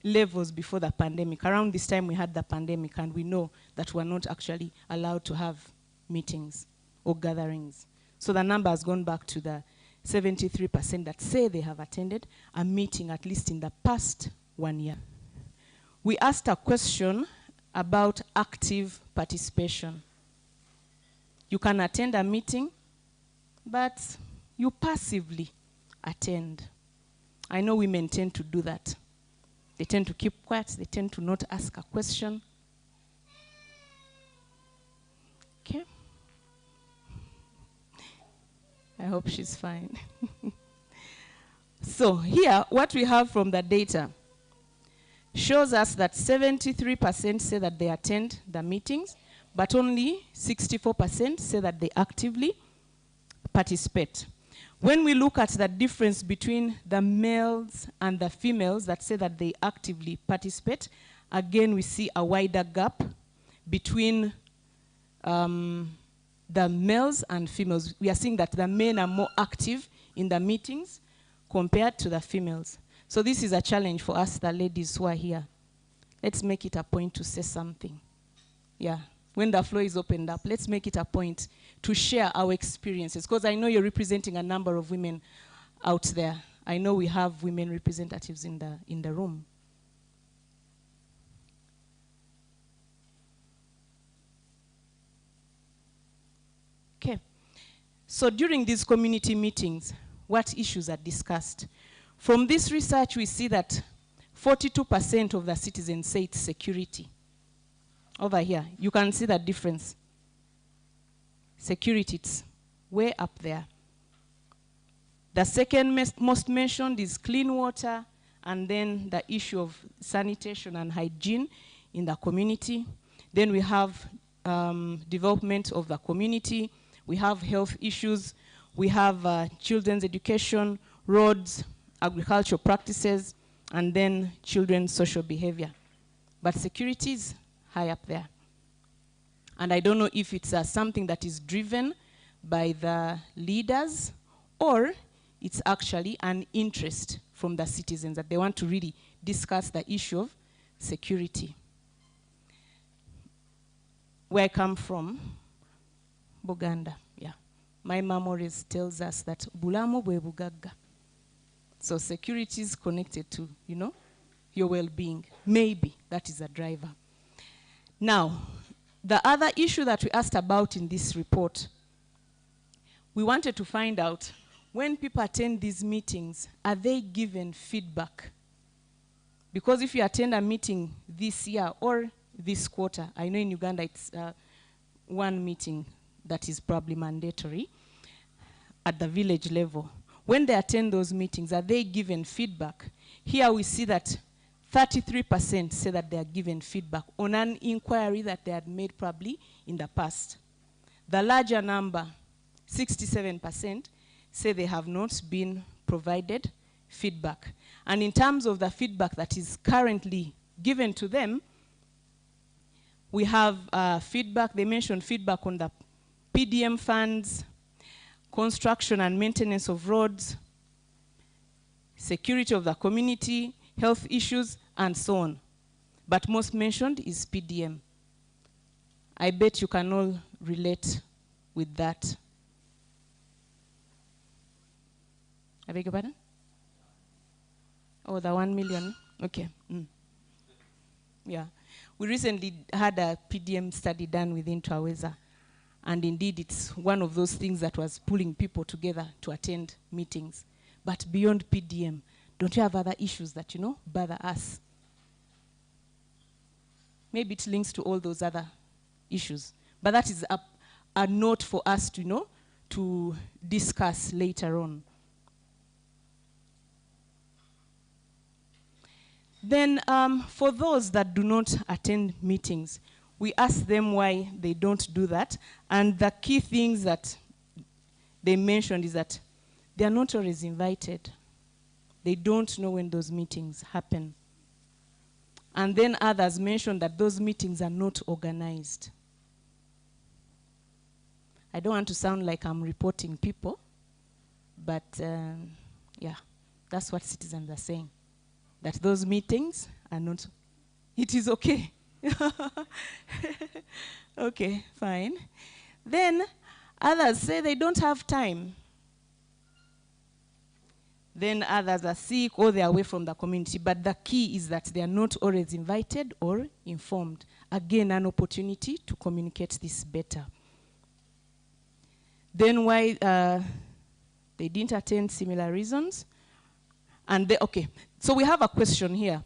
levels before the pandemic. Around this time we had the pandemic, and we know that we're not actually allowed to have meetings or gatherings. So the number has gone back to the 73% that say they have attended a meeting at least in the past 1 year. We asked a question about active participation. You can attend a meeting, but you passively attend. I know women tend to do that. They tend to keep quiet. They tend to not ask a question. Okay. I hope she's fine. So here, what we have from the data shows us that 73% say that they attend the meetings, but only 64% say that they actively participate. When we look at the difference between the males and the females that say that they actively participate, again we see a wider gap between the males and females. We are seeing that the men are more active in the meetings compared to the females. So this is a challenge for us, the ladies who are here. Let's make it a point to say something. Yeah, when the floor is opened up, let's make it a point to share our experiences, because I know you're representing a number of women out there. I know we have women representatives in the room. Okay, so during these community meetings, what issues are discussed? From this research, we see that 42% of the citizens say it's security. Over here, you can see the difference. Security, it's way up there. The second most mentioned is clean water, and then the issue of sanitation and hygiene in the community. Then we have development of the community. We have health issues. We have children's education, roads, agricultural practices, and then children's social behavior. But security is high up there. And I don't know if it's something that is driven by the leaders, or it's actually an interest from the citizens that they want to really discuss the issue of security. Where I come from, Buganda, yeah. My mom always tells us that bulamu bwe bugagga. So security is connected to, you know, your well-being. Maybe that is a driver. Now, the other issue that we asked about in this report, we wanted to find out, when people attend these meetings, are they given feedback? Because if you attend a meeting this year or this quarter, I know in Uganda it's one meeting that is probably mandatory at the village level. When they attend those meetings, are they given feedback? Here we see that 33% say that they are given feedback on an inquiry that they had made probably in the past. The larger number, 67%, say they have not been provided feedback. And in terms of the feedback that is currently given to them, we have feedback, they mentioned feedback on the PDM funds, construction and maintenance of roads, security of the community, health issues, and so on. But most mentioned is PDM. I bet you can all relate with that. I beg your pardon? Oh, the 1 million? Okay. Yeah. We recently had a PDM study done within Twaweza. And indeed, it's one of those things that was pulling people together to attend meetings. But beyond PDM, don't you have other issues that, you know, bother us? Maybe it links to all those other issues. But that is a note for us to know, to discuss later on. Then for those that do not attend meetings, we ask them why they don't do that. And the key things that they mentioned is that they are not always invited. They don't know when those meetings happen. And then others mentioned that those meetings are not organized. I don't want to sound like I'm reporting people, but yeah, that's what citizens are saying. That those meetings are not, it is okay. Okay, fine. Then others say they don't have time. Then others are sick or they are away from the community. But the key is that they are not always invited or informed. Again, an opportunity to communicate this better. Then why they didn't attend, similar reasons. And they, okay, so we have a question here.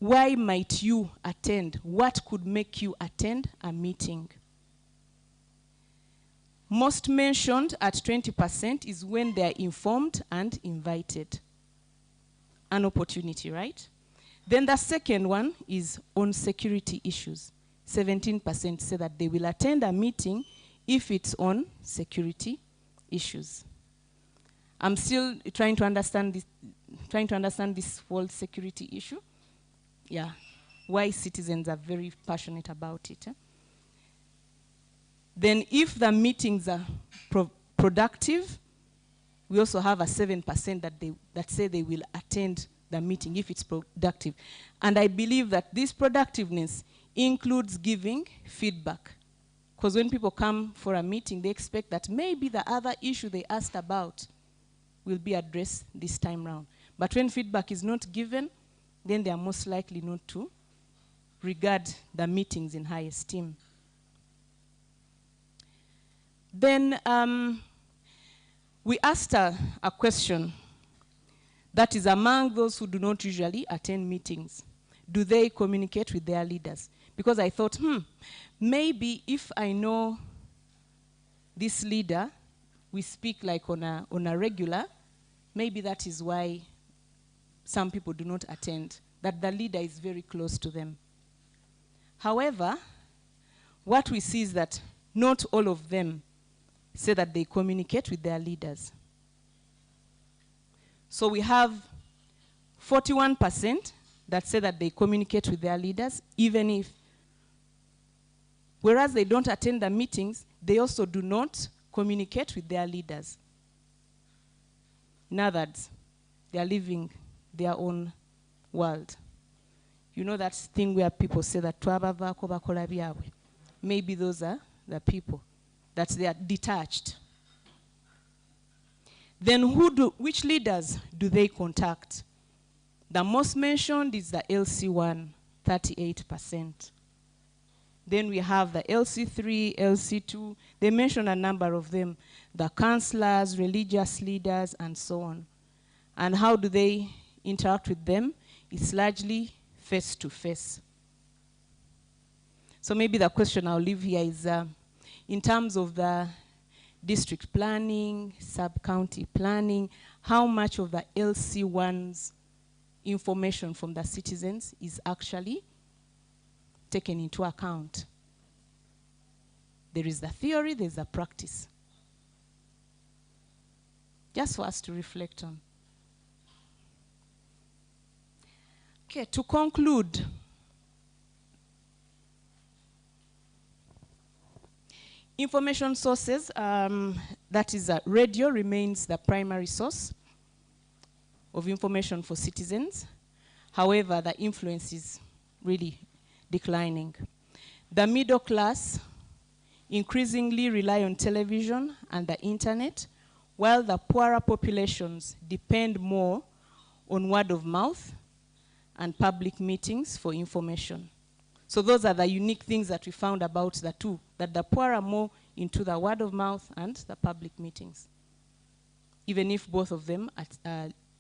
Why might you attend? What could make you attend a meeting? Most mentioned at 20% is when they are informed and invited. An opportunity, right? Then the second one is on security issues. 17% say that they will attend a meeting if it's on security issues. I'm still trying to understand this whole security issue. Yeah, why citizens are very passionate about it. Then if the meetings are productive, we also have a 7% that say they will attend the meeting if it's productive. And I believe that this productiveness includes giving feedback. Because when people come for a meeting, they expect that maybe the other issue they asked about will be addressed this time round. But when feedback is not given, then they are most likely not to regard the meetings in high esteem. Then we asked a question that is among those who do not usually attend meetings. Do they communicate with their leaders? Because I thought, maybe if I know this leader, we speak like on a regular, maybe that is why some people do not attend, that the leader is very close to them. However, what we see is that not all of them say that they communicate with their leaders. So we have 41% that say that they communicate with their leaders, even if, whereas they don't attend the meetings, they also do not communicate with their leaders. In other words, they are living their own world. You know that thing where people say that maybe those are the people, that they are detached. Then which leaders do they contact? The most mentioned is the LC1, 38%. Then we have the LC3, LC2. They mention a number of them, the counselors, religious leaders, and so on. And how do they interact with them? It's largely face-to-face. So maybe the question I'll leave here is, in terms of the district planning, sub-county planning, how much of the LC1's information from the citizens is actually taken into account? There is the theory, there's the practice. Just for us to reflect on. Okay, to conclude, information sources, that is radio remains the primary source of information for citizens. However, the influence is really declining. The middle class increasingly rely on television and the internet, while the poorer populations depend more on word of mouth and public meetings for information. So those are the unique things that we found about the two, that the poor are more into the word of mouth and the public meetings, even if both of them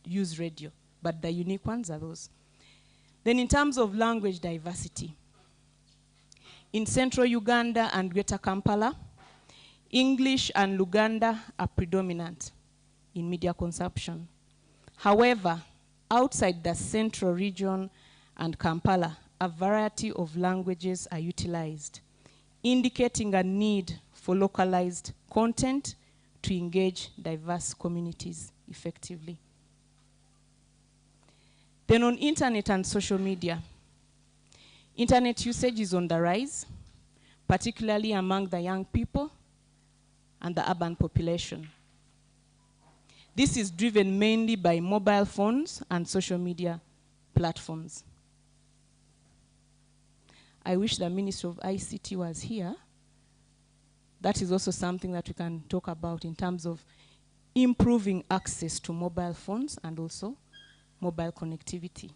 use radio, but the unique ones are those. Then in terms of language diversity, in central Uganda and Greater Kampala, English and Luganda are predominant in media consumption. However, outside the central region and Kampala, a variety of languages are utilized, indicating a need for localized content to engage diverse communities effectively. Then on internet and social media, internet usage is on the rise, particularly among the young people and the urban population. This is driven mainly by mobile phones and social media platforms. I wish the Minister of ICT was here. That is also something that we can talk about in terms of improving access to mobile phones and also mobile connectivity.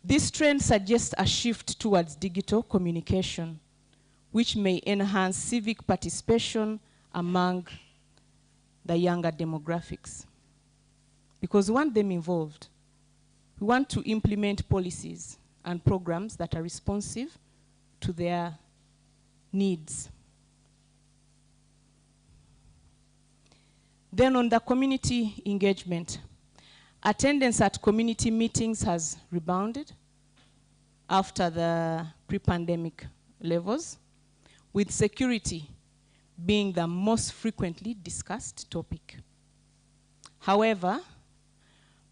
This trend suggests a shift towards digital communication, which may enhance civic participation among the younger demographics. Because we want them involved. We want to implement policies and programs that are responsive to their needs. Then on the community engagement, attendance at community meetings has rebounded after the pre-pandemic levels, with security being the most frequently discussed topic. However,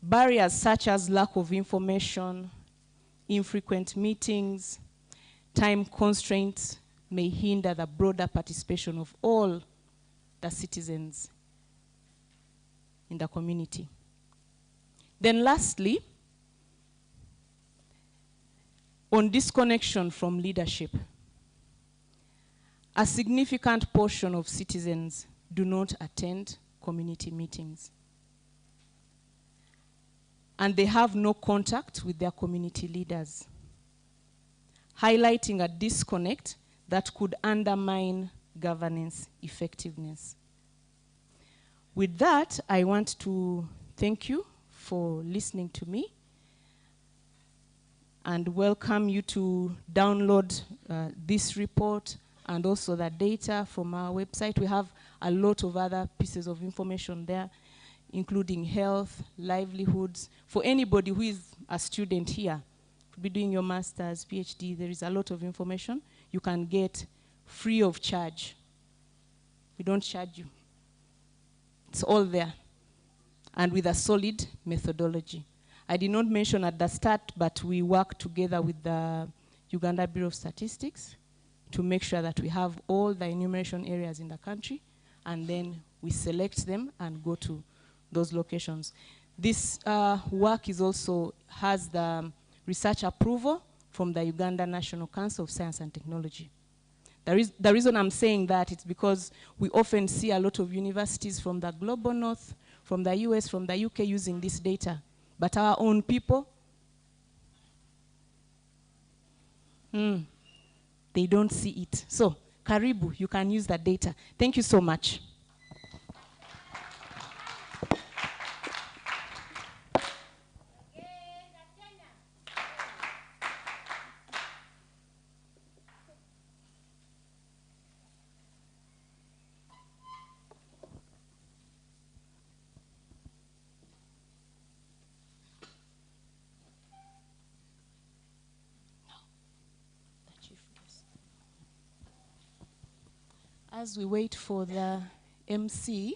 barriers such as lack of information, infrequent meetings, time constraints may hinder the broader participation of all the citizens in the community. Then lastly, on disconnection from leadership, a significant portion of citizens do not attend community meetings. And they have no contact with their community leaders, highlighting a disconnect that could undermine governance effectiveness. With that, I want to thank you for listening to me and welcome you to download this report and also the data from our website. We have a lot of other pieces of information there, including health, livelihoods. For anybody who is a student here, could be doing your master's, PhD, there is a lot of information you can get free of charge. We don't charge you. It's all there, and with a solid methodology. I did not mention at the start, but we work together with the Uganda Bureau of Statistics to make sure that we have all the enumeration areas in the country, and then we select them and go to those locations. This work is also has the research approval from the Uganda National Council of Science and Technology. The reason I'm saying that is because we often see a lot of universities from the global north, from the US, from the UK using this data. But our own people, they don't see it. So, Karibu, you can use that data. Thank you so much. As we wait for the MC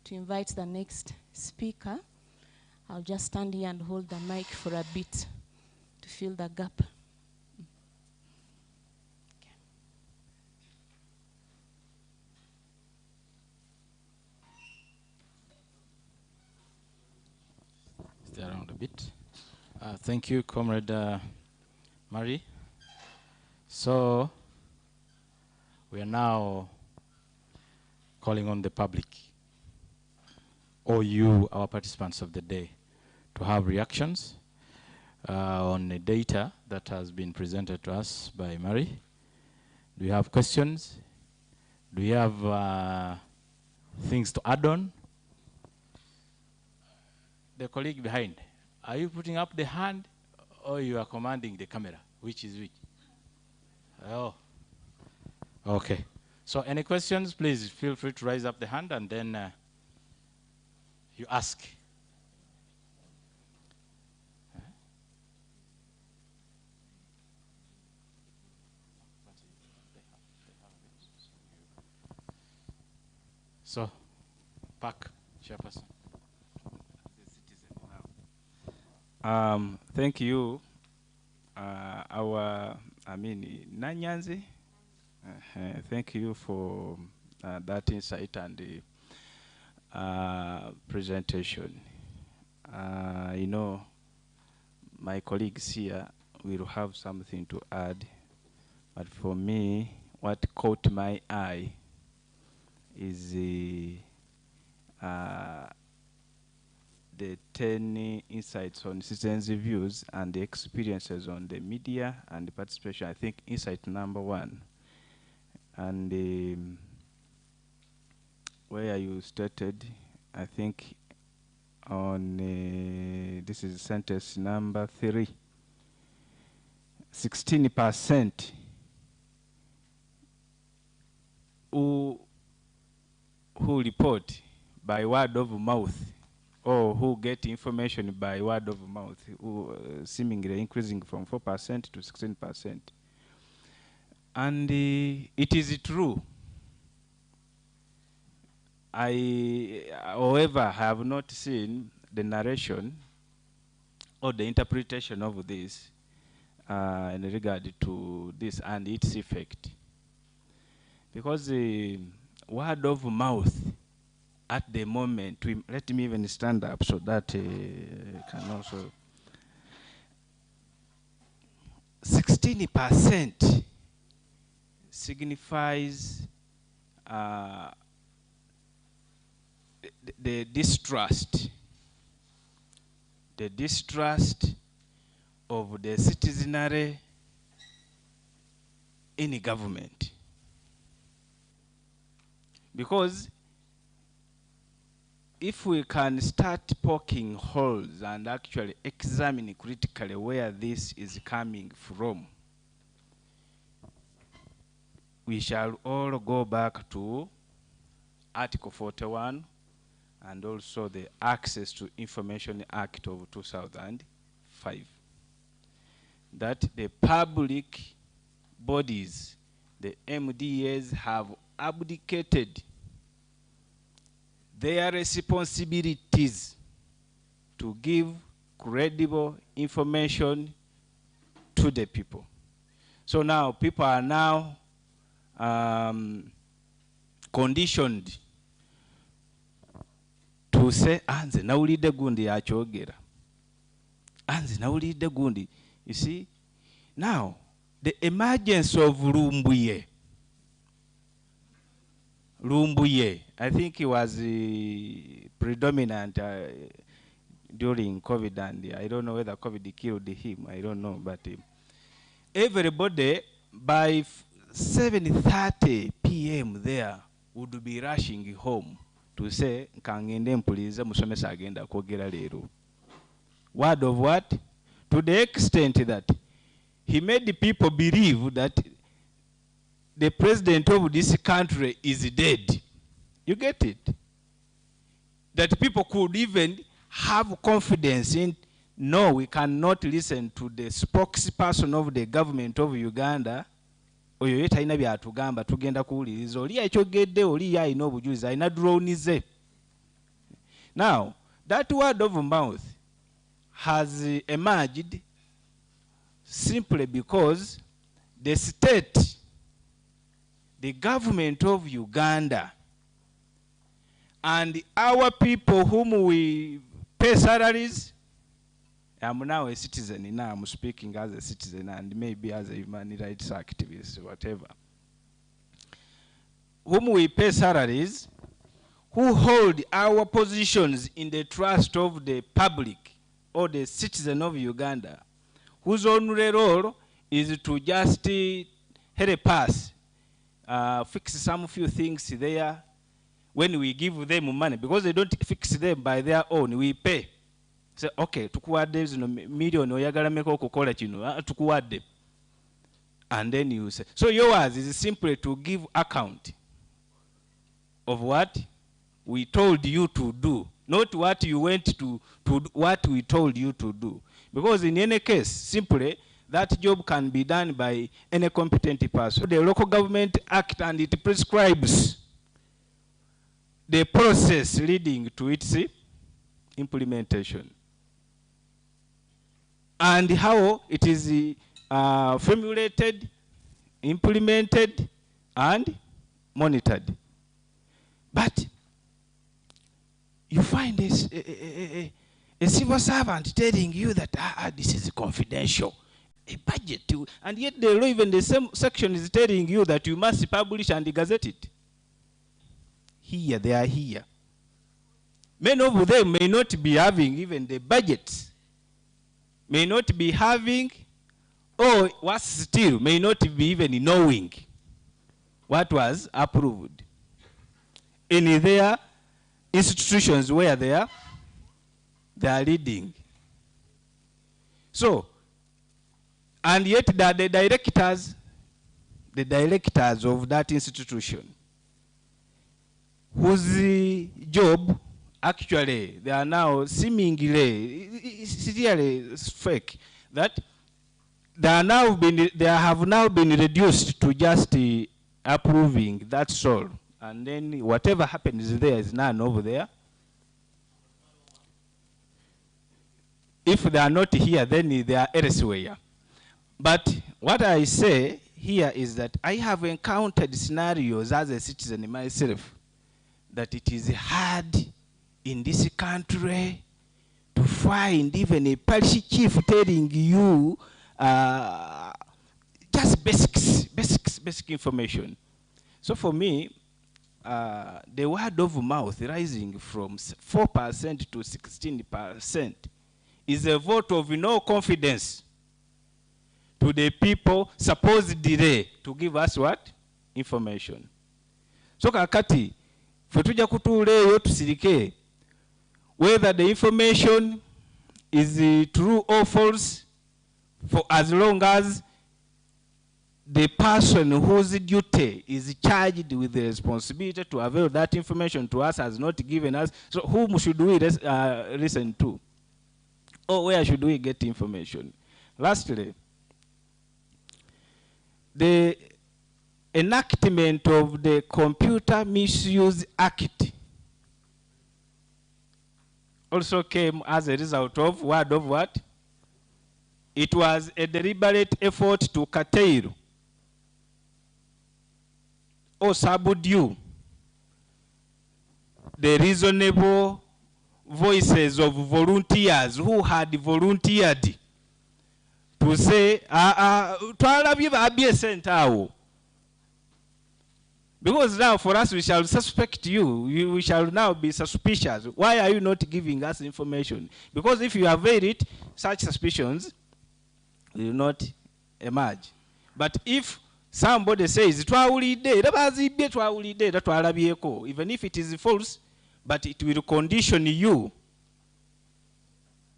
to invite the next speaker, I'll just stand here and hold the mic for a bit to fill the gap. Stay around a bit. Thank you, Comrade Murray. So, we are now calling on the public, or you, our participants of the day, to have reactions on the data that has been presented to us by Murray. Do you have questions? Do you have things to add on? The colleague behind, are you putting up the hand or you are commanding the camera? Which is which? Oh. Okay. So any questions, please feel free to raise up the hand and then you ask. So, Park, Chairperson. Thank you, Nanyanzi. Thank you for that insight and presentation. You know, my colleagues here will have something to add, but for me, what caught my eye is the 10 insights on citizens' views and the experiences on the media and the participation. I think insight number 1. And where you stated, I think on, this is sentence number 3, 16% who report by word of mouth, or who get information by word of mouth, seemingly increasing from 4% to 16%. And it is true I, however, have not seen the narration or the interpretation of this in regard to this and its effect. Because the word of mouth at the moment, let me even stand up so that can also, 16% signifies the distrust of the citizenry in government. Because if we can start poking holes and actually examine critically where this is coming from, we shall all go back to Article 41 and also the Access to Information Act of 2005. That the public bodies, the MDAs, have abdicated their responsibilities to give credible information to the people. So now people are now conditioned to say, anze nawulidde gundi yakyogera. Anze nawulidde gundi. You see, now the emergence of Lumbuye, I think it was predominant during COVID, and I don't know whether COVID killed him, I don't know, but everybody by 7:30 p.m. there would be rushing home to say, nkangende mpulize musomesa agenda kwogera leero. Word of what? To the extent that he made the people believe that the president of this country is dead. You get it? That people could even have confidence in, no, we cannot listen to the spokesperson of the government of Uganda. Oyo yeta ina byatugamba tugenda kuwuliriza oli yakyogedde oli yalina obujulizi alina drone. Now, that word of mouth has emerged simply because the state, the government of Uganda, and our people whom we pay salaries, I'm now a citizen, now I'm speaking as a citizen and maybe as a human rights activist, whatever, whom we pay salaries, who hold our positions in the trust of the public or the citizen of Uganda, whose only role is to just help us fix some few things there when we give them money, because they don't fix them by their own, we pay. Say, okay, tukuwadde zino million oyagala meka okukola kino, tukuwadde. And then you say, so yours is simply to give account of what we told you to do, not what you went to what we told you to do. Because in any case, simply, that job can be done by any competent person. The Local Government Act, and it prescribes the process leading to its implementation. And how it is formulated, implemented, and monitored. But you find this, a civil servant telling you that this is confidential, a budget, and yet the law, even the same section is telling you that you must publish and gazette it. Here, they are here. Many of them may not be having even the budgets, may not be having, or worse still, may not be even knowing what was approved in their institutions where they are leading. So, and yet the directors of that institution, whose job actually they are now seemingly, sincerely fake, that they have now been reduced to just approving, that's all. and then whatever happens there is none over there. If they are not here, then they are elsewhere. But what I say here is that I have encountered scenarios as a citizen myself that it is hard in this country to find even a parish chief telling you just basic information. So for me, the word of mouth rising from 4% to 16% is a vote of no confidence to the people supposedly to give us what? Information. So kakati, futuja kutuleyo tusirike whether the information is true or false, for as long as the person whose duty is charged with the responsibility to avail that information to us has not given us. So whom should we listen to? Or where should we get information? Lastly, the enactment of the Computer Misuse Act also came as a result of word of what? It was a deliberate effort to curtail or subdue the reasonable voices of volunteers who had volunteered to say, because now for us we shall suspect you, we shall now be suspicious. Why are you not giving us information? Because if you avail it, such suspicions will not emerge. But if somebody says, even if it is false, but it will condition you,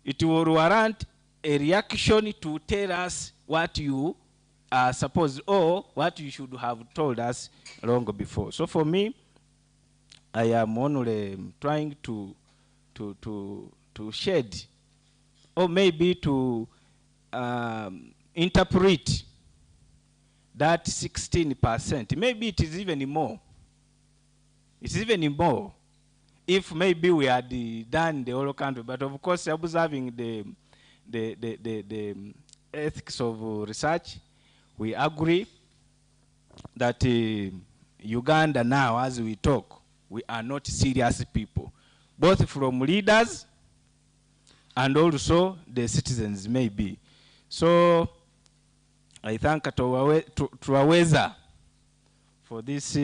it will warrant a reaction to tell us what you are supposed or what you should have told us long before. So for me, I am only trying to shed or maybe to interpret that 16%. Maybe it is even more. It's even more. If maybe we had done the whole country, but of course observing the ethics of research, we agree that Uganda now, as we talk, we are not serious people, both from leaders and also the citizens maybe. So I thank Tuaweza for this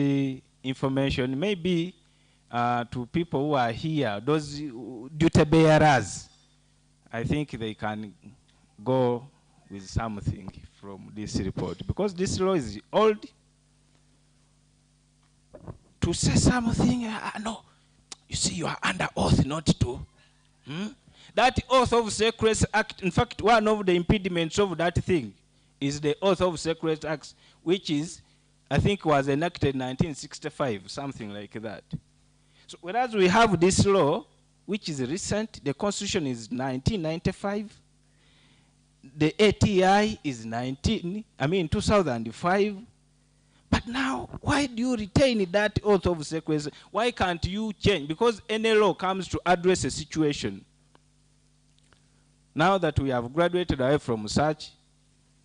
information. Maybe to people who are here, those duty bearers, I think they can go with something from this report, because this law is old. To say something, no, you see, you are under oath not to. That oath of Secrets Act, in fact, one of the impediments of that thing is the oath of Secrets Act, which is, I think, was enacted in 1965, something like that. So whereas we have this law, which is recent, the Constitution is 1995, the ATI is 2005. But now, why do you retain that oath of secrecy? Why can't you change? Because any law comes to address a situation. Now that we have graduated away from such,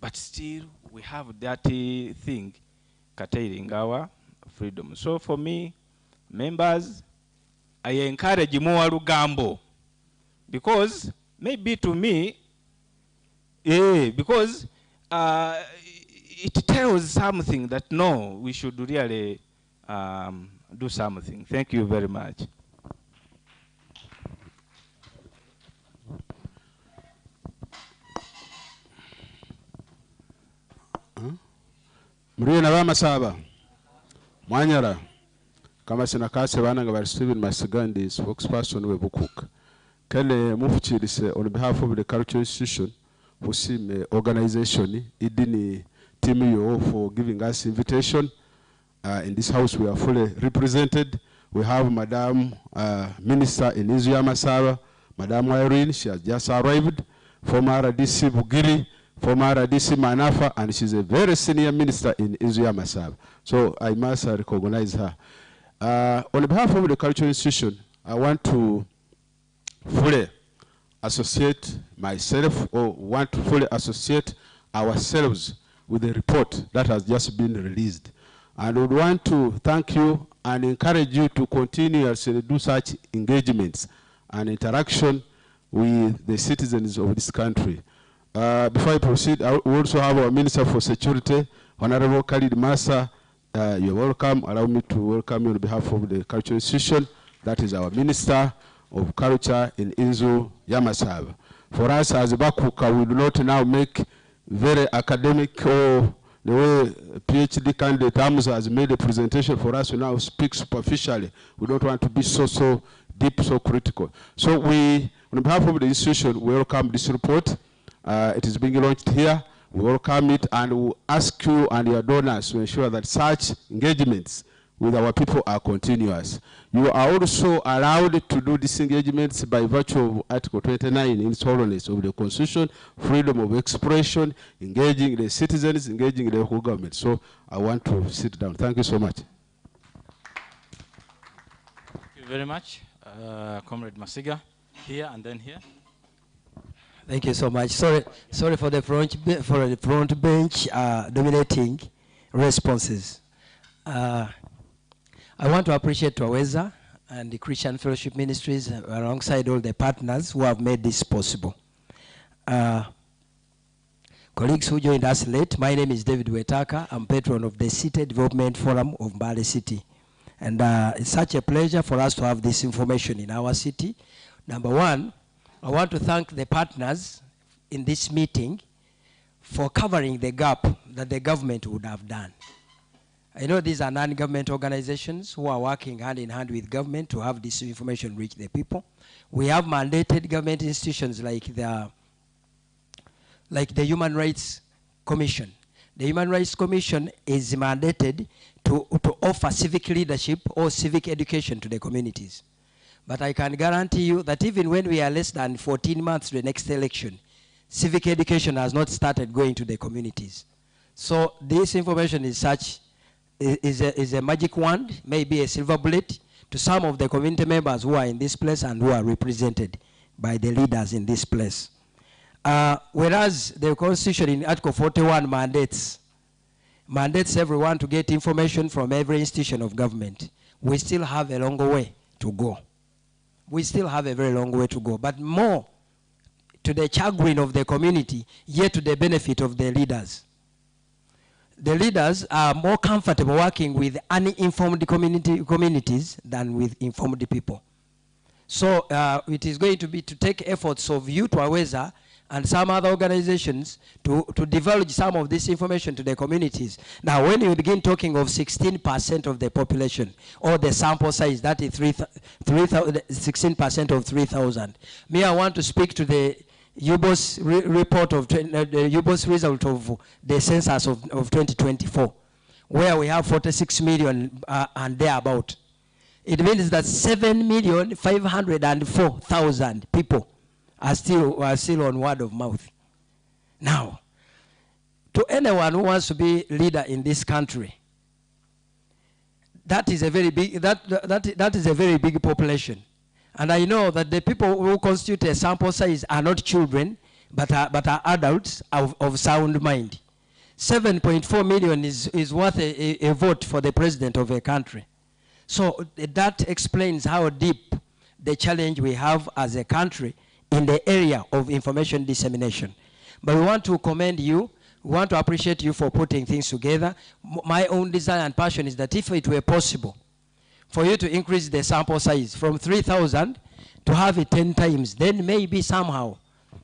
but still we have that thing curtailing our freedom. So for me, members, I encourage more Lugambo, because maybe to me, because it tells something that no, we should really do something. Thank you very much. Muriye Masaba, Mwanyara, kama sinakase bana nga Stephen Masigandi, spokesperson we Bukuk. Kele mufuchirise on behalf of the cultural institution, Husime organization, idini team you for giving us invitation. In this house we are fully represented. We have Madam Minister in Izuya Masaba, Madam Irene, she has just arrived, former RDC Bugiri, former RDC Manafa, and she's a very senior minister in Izuya Masaba. So I must recognize her. On behalf of the cultural institution, I want to fully associate myself, or want to fully associate ourselves with the report that has just been released. And we want to thank you and encourage you to continuously do such engagements and interaction with the citizens of this country. Before I proceed, we also have our Minister for Security, Honorable Khalid Massa. You're welcome. Allow me to welcome you on behalf of the cultural institution. That is our Minister of Culture in Inzu Yamasab. For us as Bakuka, we do not now make very academic or the way PhD candidate Hamza has made a presentation for us to now speak superficially. We don't want to be so deep, so critical. So we, on behalf of the institution, we welcome this report. It is being launched here. We welcome it, and we ask you and your donors to ensure that such engagements with our people are continuous. You are also allowed to do these engagements by virtue of Article 29 in its hollowness of the Constitution, freedom of expression, engaging the citizens, engaging the whole government. So I want to sit down. Thank you so much. Thank you very much, Comrade Masiga. Here and then here. Thank you so much. Sorry for the front bench dominating responses. I want to appreciate Twaweza and the Christian Fellowship Ministries alongside all the partners who have made this possible. Colleagues who joined us late, my name is David Wetaka. I'm patron of the City Development Forum of Mbale City. And it's such a pleasure for us to have this information in our city. Number one, I want to thank the partners in this meeting for covering the gap that the government would have done. I know these are non-government organizations who are working hand in hand with government to have this information reach the people. We have mandated government institutions like the Human Rights Commission. The Human Rights Commission is mandated to offer civic leadership or civic education to the communities. But I can guarantee you that even when we are less than 14 months to the next election, civic education has not started going to the communities. So this information is a magic wand, maybe a silver bullet to some of the community members who are in this place and who are represented by the leaders in this place. Whereas the Constitution in Article 41 mandates everyone to get information from every institution of government, we still have a long way to go. We still have a very long way to go, but more to the chagrin of the community, yet to the benefit of the leaders. The leaders are more comfortable working with uninformed communities than with informed people. So it is going to be to take efforts of you, Twaweza, and some other organizations to divulge some of this information to the communities. Now, when you begin talking of 16% of the population, or the sample size, that is 16% of 3,000. Me, I want to speak to the UBOS report of the UBOS result of the census of 2024, where we have 46 million and thereabout. It means that 7,504,000 people are still on word of mouth. Now, to anyone who wants to be leader in this country, that is a very big that is a very big population. And I know that the people who constitute a sample size are not children, but are adults of sound mind. 7.4 million is worth a vote for the president of a country. So that explains how deep the challenge we have as a country in the area of information dissemination. But we want to commend you. We want to appreciate you for putting things together. My own desire and passion is that if it were possible for you to increase the sample size from 3,000 to have it 10 times, then maybe somehow.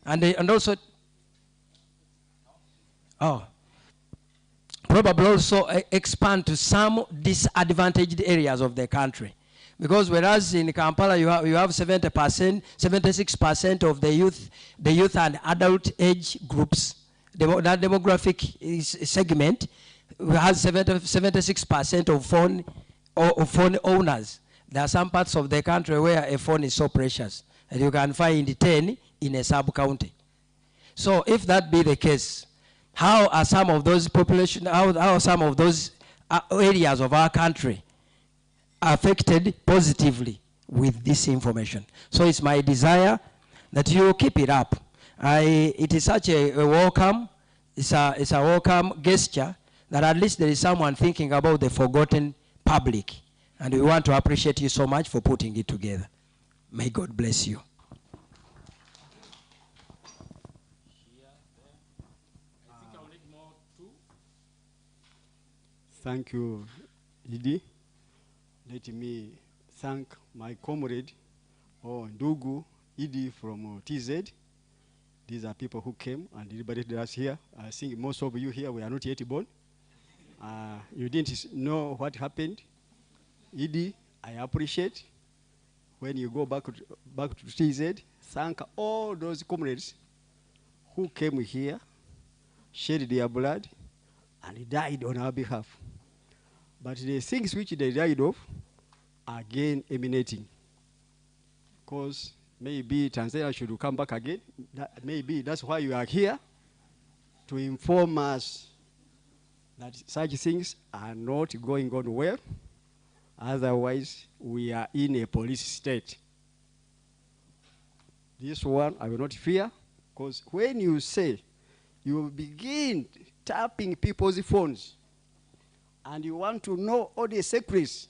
And also, probably also expand to some disadvantaged areas of the country. Because whereas in Kampala you have 70%, 76% of the youth and adult age groups, that demographic segment has 76% of phone owners. There are some parts of the country where a phone is so precious that you can find 10 in a sub-county. So if that be the case, how are some of those population, how are some of those areas of our country affected positively with this information. So it's my desire that you keep it up. It is such a welcome, it's a welcome gesture that at least there is someone thinking about the forgotten public. And we want to appreciate you so much for putting it together. May God bless you. Thank you, Idi. Let me thank my comrade, Ndugu Idi from TZ. These are people who came and everybody that's here. I think most of you here were not yet born. You didn't know what happened. Idi, I appreciate when you go back to TZ. Thank all those comrades who came here, shed their blood, and died on our behalf. But the things which they died of are again emanating. Because maybe Tanzania should come back again. Maybe that's why you are here, to inform us that such things are not going on well. Otherwise, we are in a police state. This one I will not fear, because when you say you begin tapping people's phones and you want to know all the secrets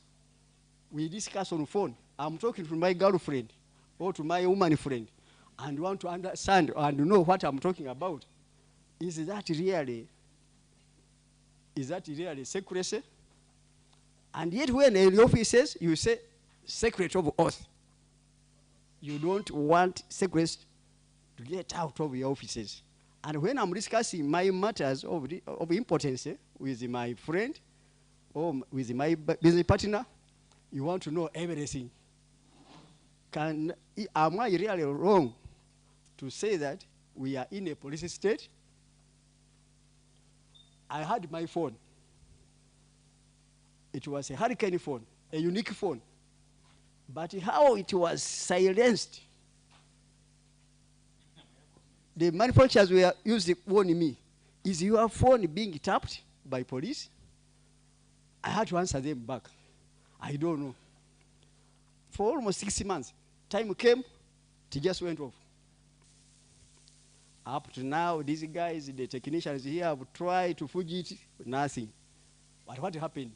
we discuss on the phone, I'm talking to my girlfriend or to my woman friend, and want to understand and know what I'm talking about. Is that really secrecy? And yet when in the offices, you say secret of oath. You don't want secrets to get out of your offices. And when I'm discussing my matters of importance with my friend or with my business partner, you want to know everything. Am I really wrong to say that we are in a police state? I had my phone. It was a hurricane phone, a unique phone. But how it was silenced, the manufacturers were using warning me, is your phone being tapped by police? I had to answer them back. I don't know. For almost 6 months, time came, it just went off. Up to now, these guys, the technicians here, have tried to fudge it, nothing. But what happened?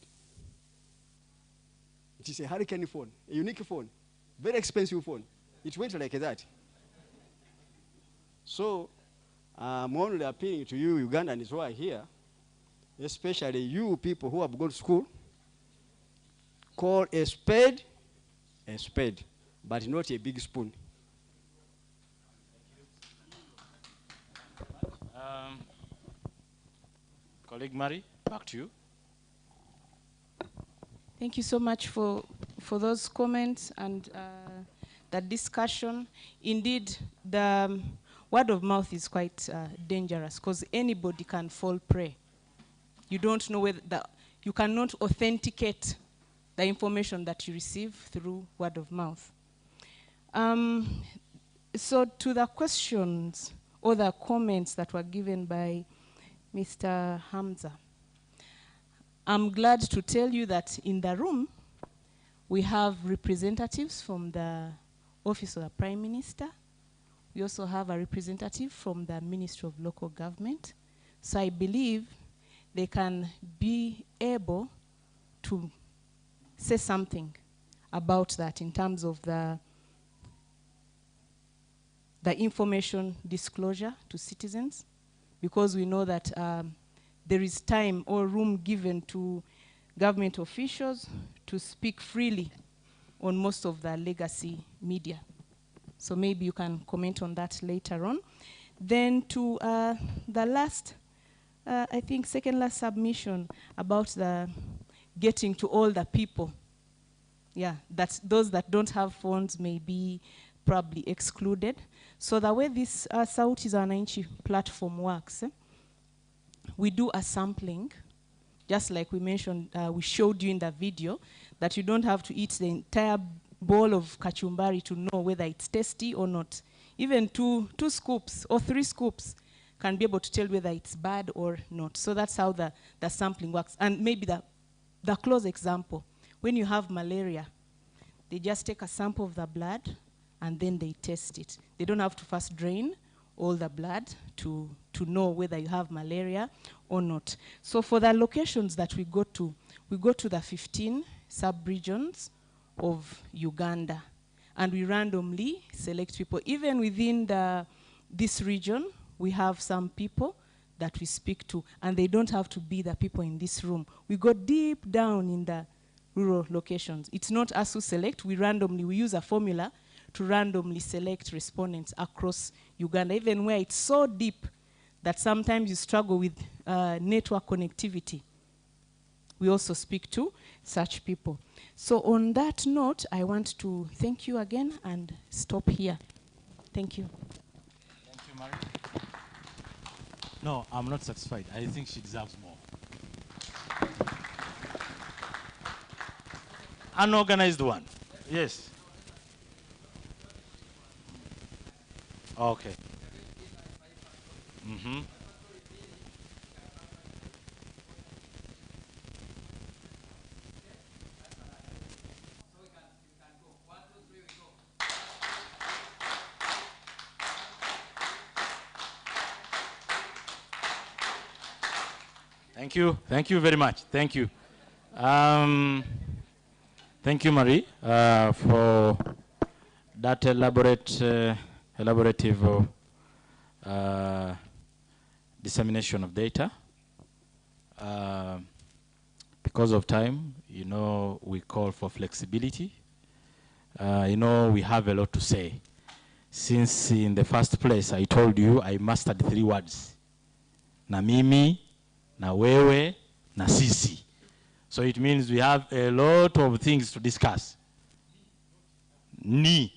It is a hurricane phone, a unique phone, very expensive phone. It went like that. So I'm only appealing to you Ugandans who are here, especially you people who have gone to school, call a spade, but not a big spoon. Colleague Mary, back to you. Thank you so much for those comments and that discussion. Indeed, the word of mouth is quite dangerous because anybody can fall prey. You don't know whether you cannot authenticate the information that you receive through word of mouth. So to the questions or the comments that were given by Mr. Hamza, I'm glad to tell you that in the room, we have representatives from the Office of the Prime Minister. We also have a representative from the Ministry of Local Government. So I believe they can be able to say something about that in terms of the information disclosure to citizens, because we know that there is time or room given to government officials to speak freely on most of the legacy media. So maybe you can comment on that later on. Then to the last, I think second last submission about the getting to all the people. Yeah, that those that don't have phones may be probably excluded. So the way this Sauti za Wananchi platform works, we do a sampling, just like we mentioned, we showed you in the video, that you don't have to eat the entire bowl of kachumbari to know whether it's tasty or not. Even two scoops or 3 scoops can be able to tell whether it's bad or not. So that's how the sampling works. And maybe the close example, when you have malaria, they just take a sample of the blood and then they test it. They don't have to first drain all the blood to know whether you have malaria or not. So for the locations that we go to the 15 sub-regions of Uganda, and we randomly select people. Even within this region, we have some people that we speak to, and they don't have to be the people in this room. We go deep down in the rural locations. It's not us who select, we use a formula to randomly select respondents across Uganda, even where it's so deep that sometimes you struggle with network connectivity. We also speak to such people. So on that note, I want to thank you again and stop here. Thank you. Thank you, Mary. No, I'm not satisfied. I think she deserves more. Unorganized one. Yes. Okay. Mm-hmm. Thank you. Thank you very much. Thank you. Thank you, Marie, for that elaborative dissemination of data. Because of time, you know, we call for flexibility. You know, we have a lot to say. Since in the first place, I told you I mastered 3 words. Na mimi, na wewe, na sisi. So it means we have a lot of things to discuss. Ni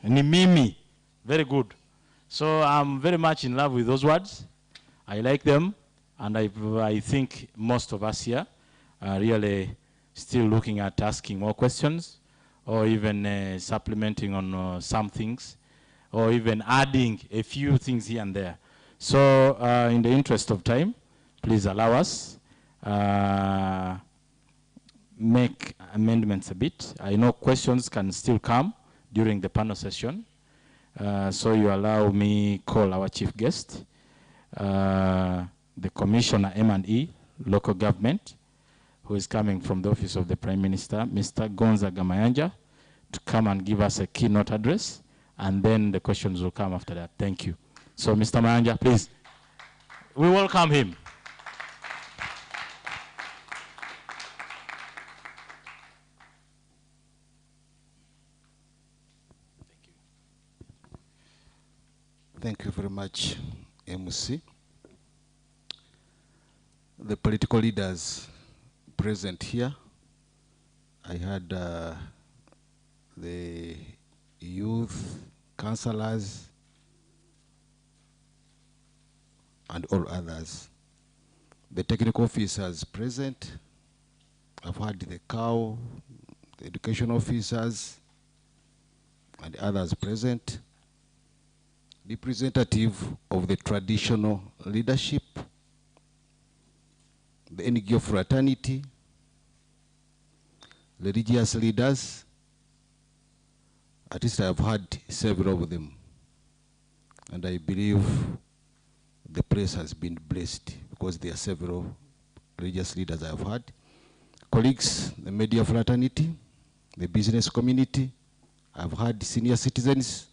mimi, very good. So I'm very much in love with those words. I like them, and I think most of us here are really still looking at asking more questions, or even supplementing on some things, or even adding a few things here and there. So in the interest of time, please allow us make amendments a bit. I know questions can still come during the panel session. So you allow me call our chief guest, the Commissioner M&E, Local Government, who is coming from the Office of the Prime Minister, Mr. Gonzaga Mayanja, to come and give us a keynote address, and then the questions will come after that. Thank you. So Mr. Mayanja, please. We welcome him. Thank you very much, MC. The political leaders present here. I had the youth councillors and all others. The technical officers present. I've had the COW, the education officers, and others present. Representative of the traditional leadership, the NGO fraternity, religious leaders. At least I've had several of them. And I believe the place has been blessed because there are several religious leaders I've had. Colleagues, the media fraternity, the business community. I've had senior citizens,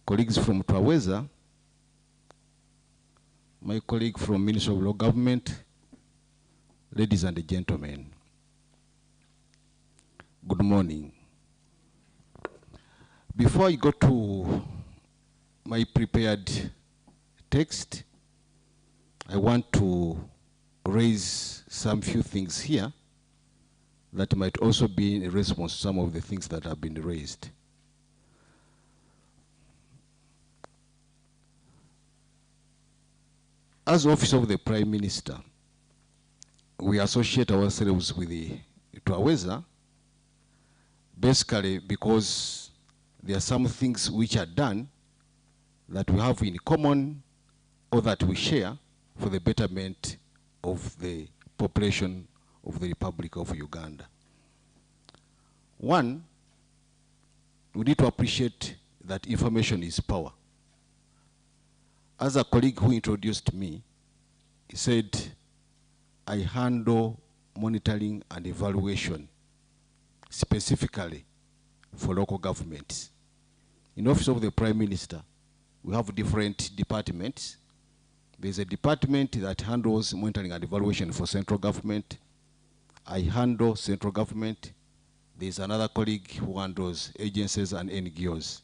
colleagues from Twaweza, my colleague from Ministry of Law Government, ladies and gentlemen. Good morning. Before I go to my prepared text, I want to raise some few things here that might also be in response to some of the things that have been raised. As Office of the Prime Minister, we associate ourselves with the Twaweza basically because there are some things which are done that we have in common or that we share for the betterment of the population of the Republic of Uganda. One, we need to appreciate that information is power. As a colleague who introduced me, he said, I handle monitoring and evaluation specifically for local governments. In the Office of the Prime Minister, we have different departments. There's a department that handles monitoring and evaluation for central government. I handle central government. There's another colleague who handles agencies and NGOs.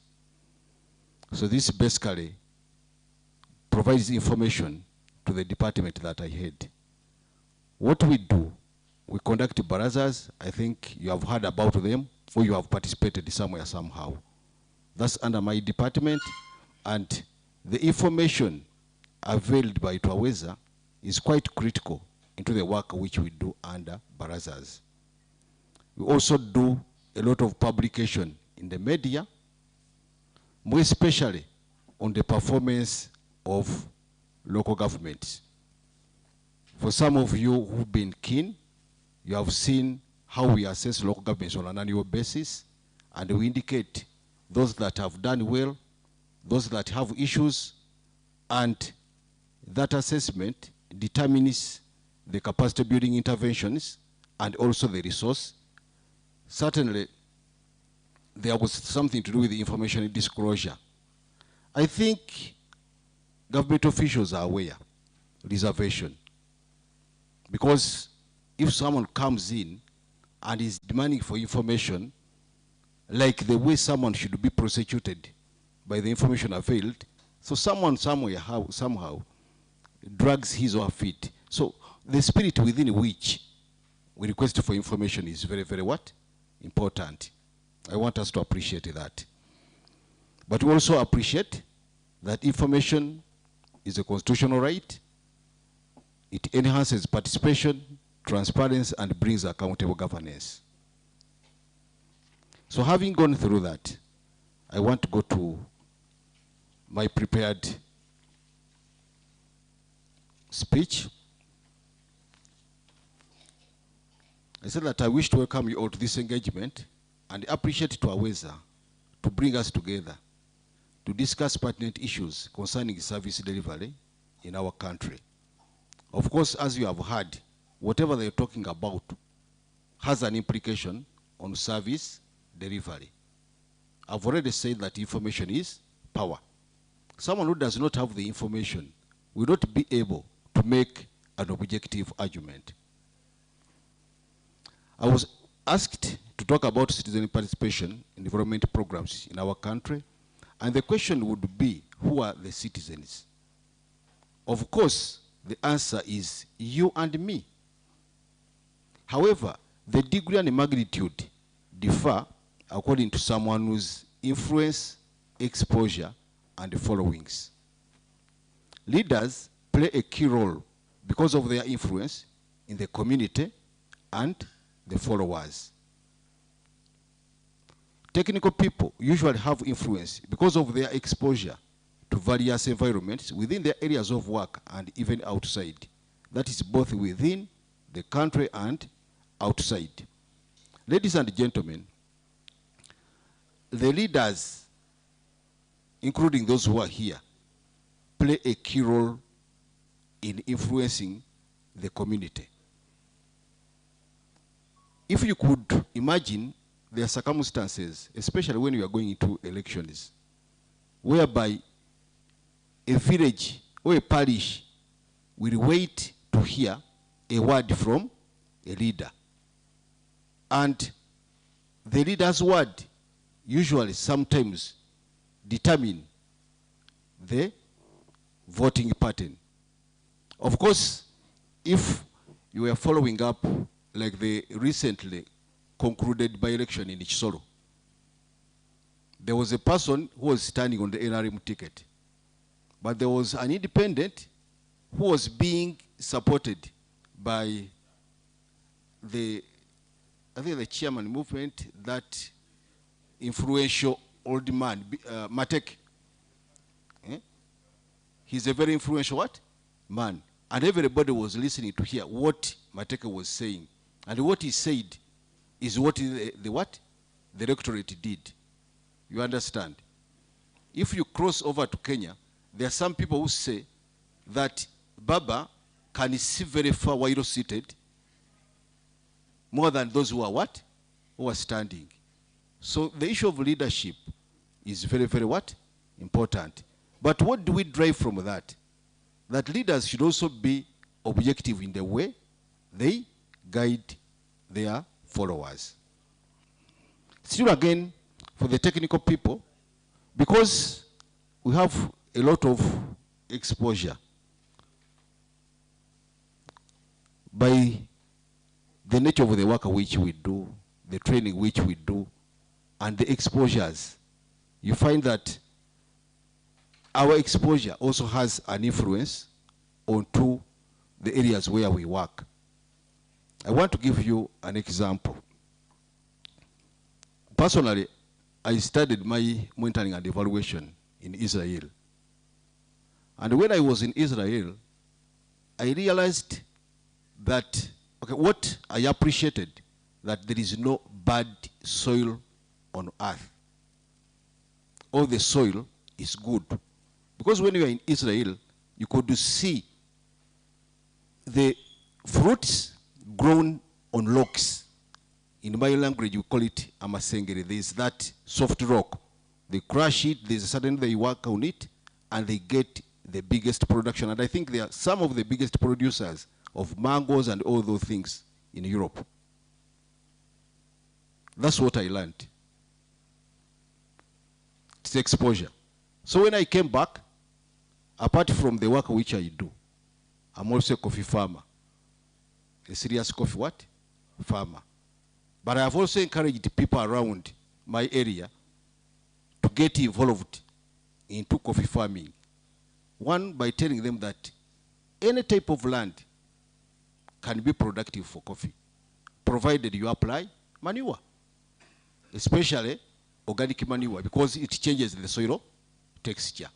So this basically provides information to the department that I head. What we do, we conduct barazas. I think you have heard about them, or you have participated somewhere somehow. That's under my department, and the information availed by Twaweza is quite critical into the work which we do under barazas. We also do a lot of publication in the media, more especially on the performance of local governments. For some of you who've been keen, you have seen how we assess local governments on an annual basis, and we indicate those that have done well, those that have issues, and that assessment determines the capacity building interventions and also the resource. Certainly, there was something to do with the information disclosure. I think government officials are aware, reservation. Because if someone comes in and is demanding for information, like the way someone should be prosecuted by the information availed, so someone somewhere, somehow, drags his or her feet. So the spirit within which we request for information is very, very what? Important. I want us to appreciate that. But we also appreciate that information is a constitutional right. It enhances participation, transparency, and brings accountable governance. So having gone through that, I want to go to my prepared speech. I said that I wish to welcome you all to this engagement and appreciate Twaweza to bring us together to discuss pertinent issues concerning service delivery in our country. Of course, as you have heard, whatever they're talking about has an implication on service delivery. I've already said that information is power. Someone who does not have the information will not be able to make an objective argument. I was asked to talk about citizen participation in development programs in our country, and the question would be, who are the citizens? Of course, the answer is you and me. However, the degree and magnitude differ according to someone's influence, exposure, and followings. Leaders play a key role because of their influence in the community and the followers. Technical people usually have influence because of their exposure to various environments within their areas of work and even outside. That is both within the country and outside. Ladies and gentlemen, the leaders, including those who are here, play a key role in influencing the community. If you could imagine, there are circumstances, especially when you are going into elections, whereby a village or a parish will wait to hear a word from a leader. And the leader's word usually sometimes determine the voting pattern. Of course, if you were following up like the recently concluded by-election in Chisoro, there was a person who was standing on the NRM ticket, but there was an independent who was being supported by the, I think the chairman movement, that influential old man, Matek. He's a very influential what? Man. And everybody was listening to hear what Mateke was saying. And what he said is what is the what? the electorate did. You understand? If you cross over to Kenya, there are some people who say that Baba can see very far while seated, more than those who are what? Who are standing. So the issue of leadership is very, very what? Important. But what do we drive from that? That leaders should also be objective in the way they guide their followers. Still again, for the technical people, because we have a lot of exposure by the nature of the work which we do, the training which we do, and the exposures, you find that our exposure also has an influence onto the areas where we work. I want to give you an example. Personally, I studied my monitoring and evaluation in Israel. And when I was in Israel, I realized that, okay, what I appreciated, that there is no bad soil on earth. All the soil is good. Because when you are in Israel, you could see the fruits grown on rocks. In my language, you call it amasengere. There is that soft rock. They crush it, there's a sudden they work on it, and they get the biggest production. And I think they are some of the biggest producers of mangoes and all those things in Europe. That's what I learned. It's exposure. So when I came back, apart from the work which I do, I'm also a coffee farmer. A serious coffee what? Farmer. But I have also encouraged people around my area to get involved into coffee farming. One, by telling them that any type of land can be productive for coffee, provided you apply manure, especially organic manure, because it changes the soil texture.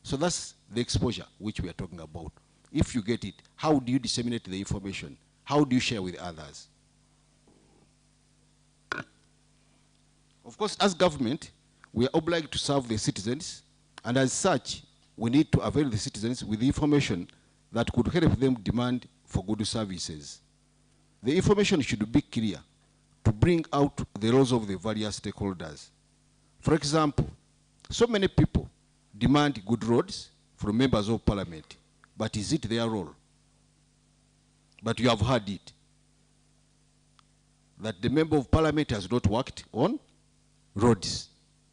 So that's the exposure which we are talking about. If you get it, how do you disseminate the information? How do you share with others? Of course, as government, we are obliged to serve the citizens, and as such, we need to avail the citizens with information that could help them demand for good services. The information should be clear to bring out the roles of the various stakeholders. For example, so many people demand good roads from members of parliament, but is it their role? But you have heard it, that the member of parliament has not worked on roads.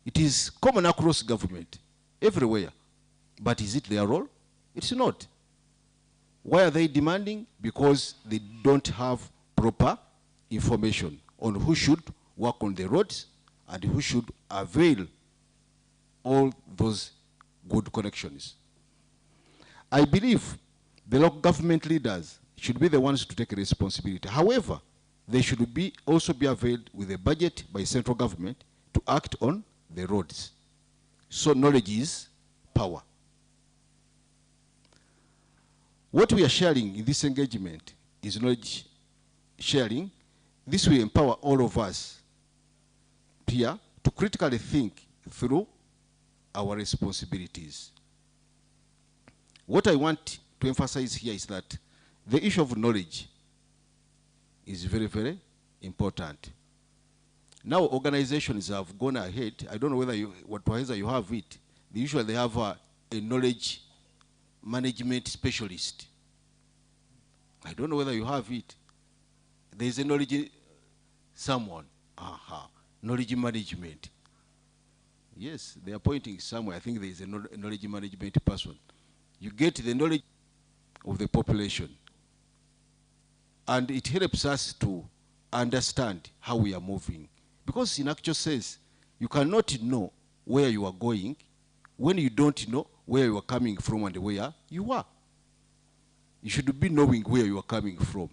It is common across government, everywhere. But is it their role? It's not. Why are they demanding? Because they don't have proper information on who should work on the roads and who should avail all those good connections. I believe the local government leaders should be the ones to take responsibility. However, they should also be availed with a budget by central government to act on the roads. So knowledge is power. What we are sharing in this engagement is knowledge sharing. This will empower all of us here to critically think through our responsibilities. What I want to emphasize here is that the issue of knowledge is very, very important. Now organizations have gone ahead. I don't know whether you have it. Usually they have a knowledge management specialist. I don't know whether you have it. There is a knowledge someone. Knowledge management. Yes, they are pointing somewhere. I think there is a knowledge management person. You get the knowledge of the population. And it helps us to understand how we are moving. Because in actual sense, you cannot know where you are going when you don't know where you are coming from and where you are. You should be knowing where you are coming from.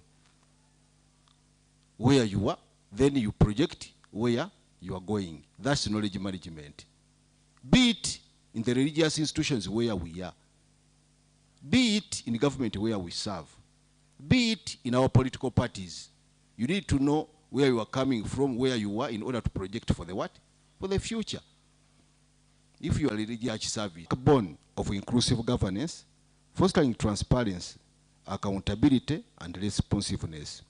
Where you are, then you project where you are going. That's knowledge management. Be it in the religious institutions where we are. Be it in government where we serve. Be it in our political parties. You need to know where you are coming from, where you are, in order to project for the what? For the future. If you are a religious service, a backbone of inclusive governance, fostering transparency, accountability, and responsiveness.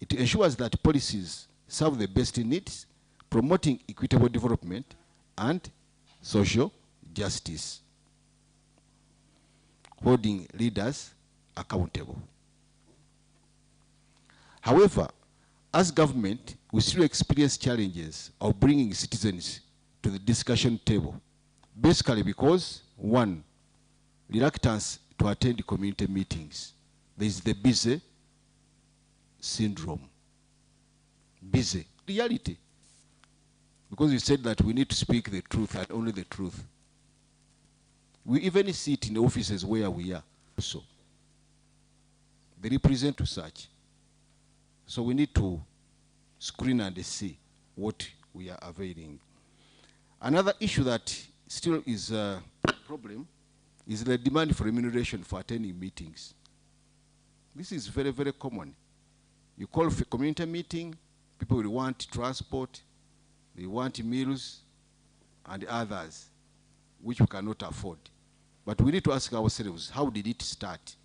It ensures that policies serve the best needs, promoting equitable development and social justice, holding leaders accountable. However, as government, we still experience challenges of bringing citizens to the discussion table, basically because, one, reluctance to attend community meetings. There is the busy syndrome. Busy. Reality. Because we said that we need to speak the truth and only the truth. We even sit in the offices where we are. So, they represent to such. So we need to screen and see what we are availing. Another issue that still is a problem is the demand for remuneration for attending meetings. This is very, very common. You call for a community meeting, people will want transport, they want meals, and others, which we cannot afford. But we need to ask ourselves, how did it start?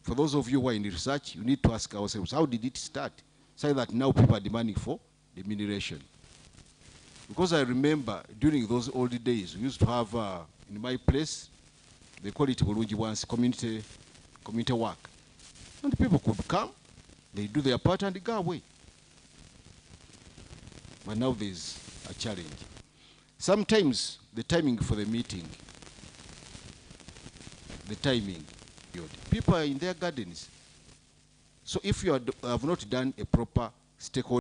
For those of you who are in research, you need to ask ourselves, how did it start? So that now people are demanding for remuneration. Because I remember during those old days, we used to have, in my place, they call it once community work. And people could come, they do their part and they go away. But now there's a challenge. Sometimes the timing for the meeting, people are in their gardens. So if you have not done a proper stakeholder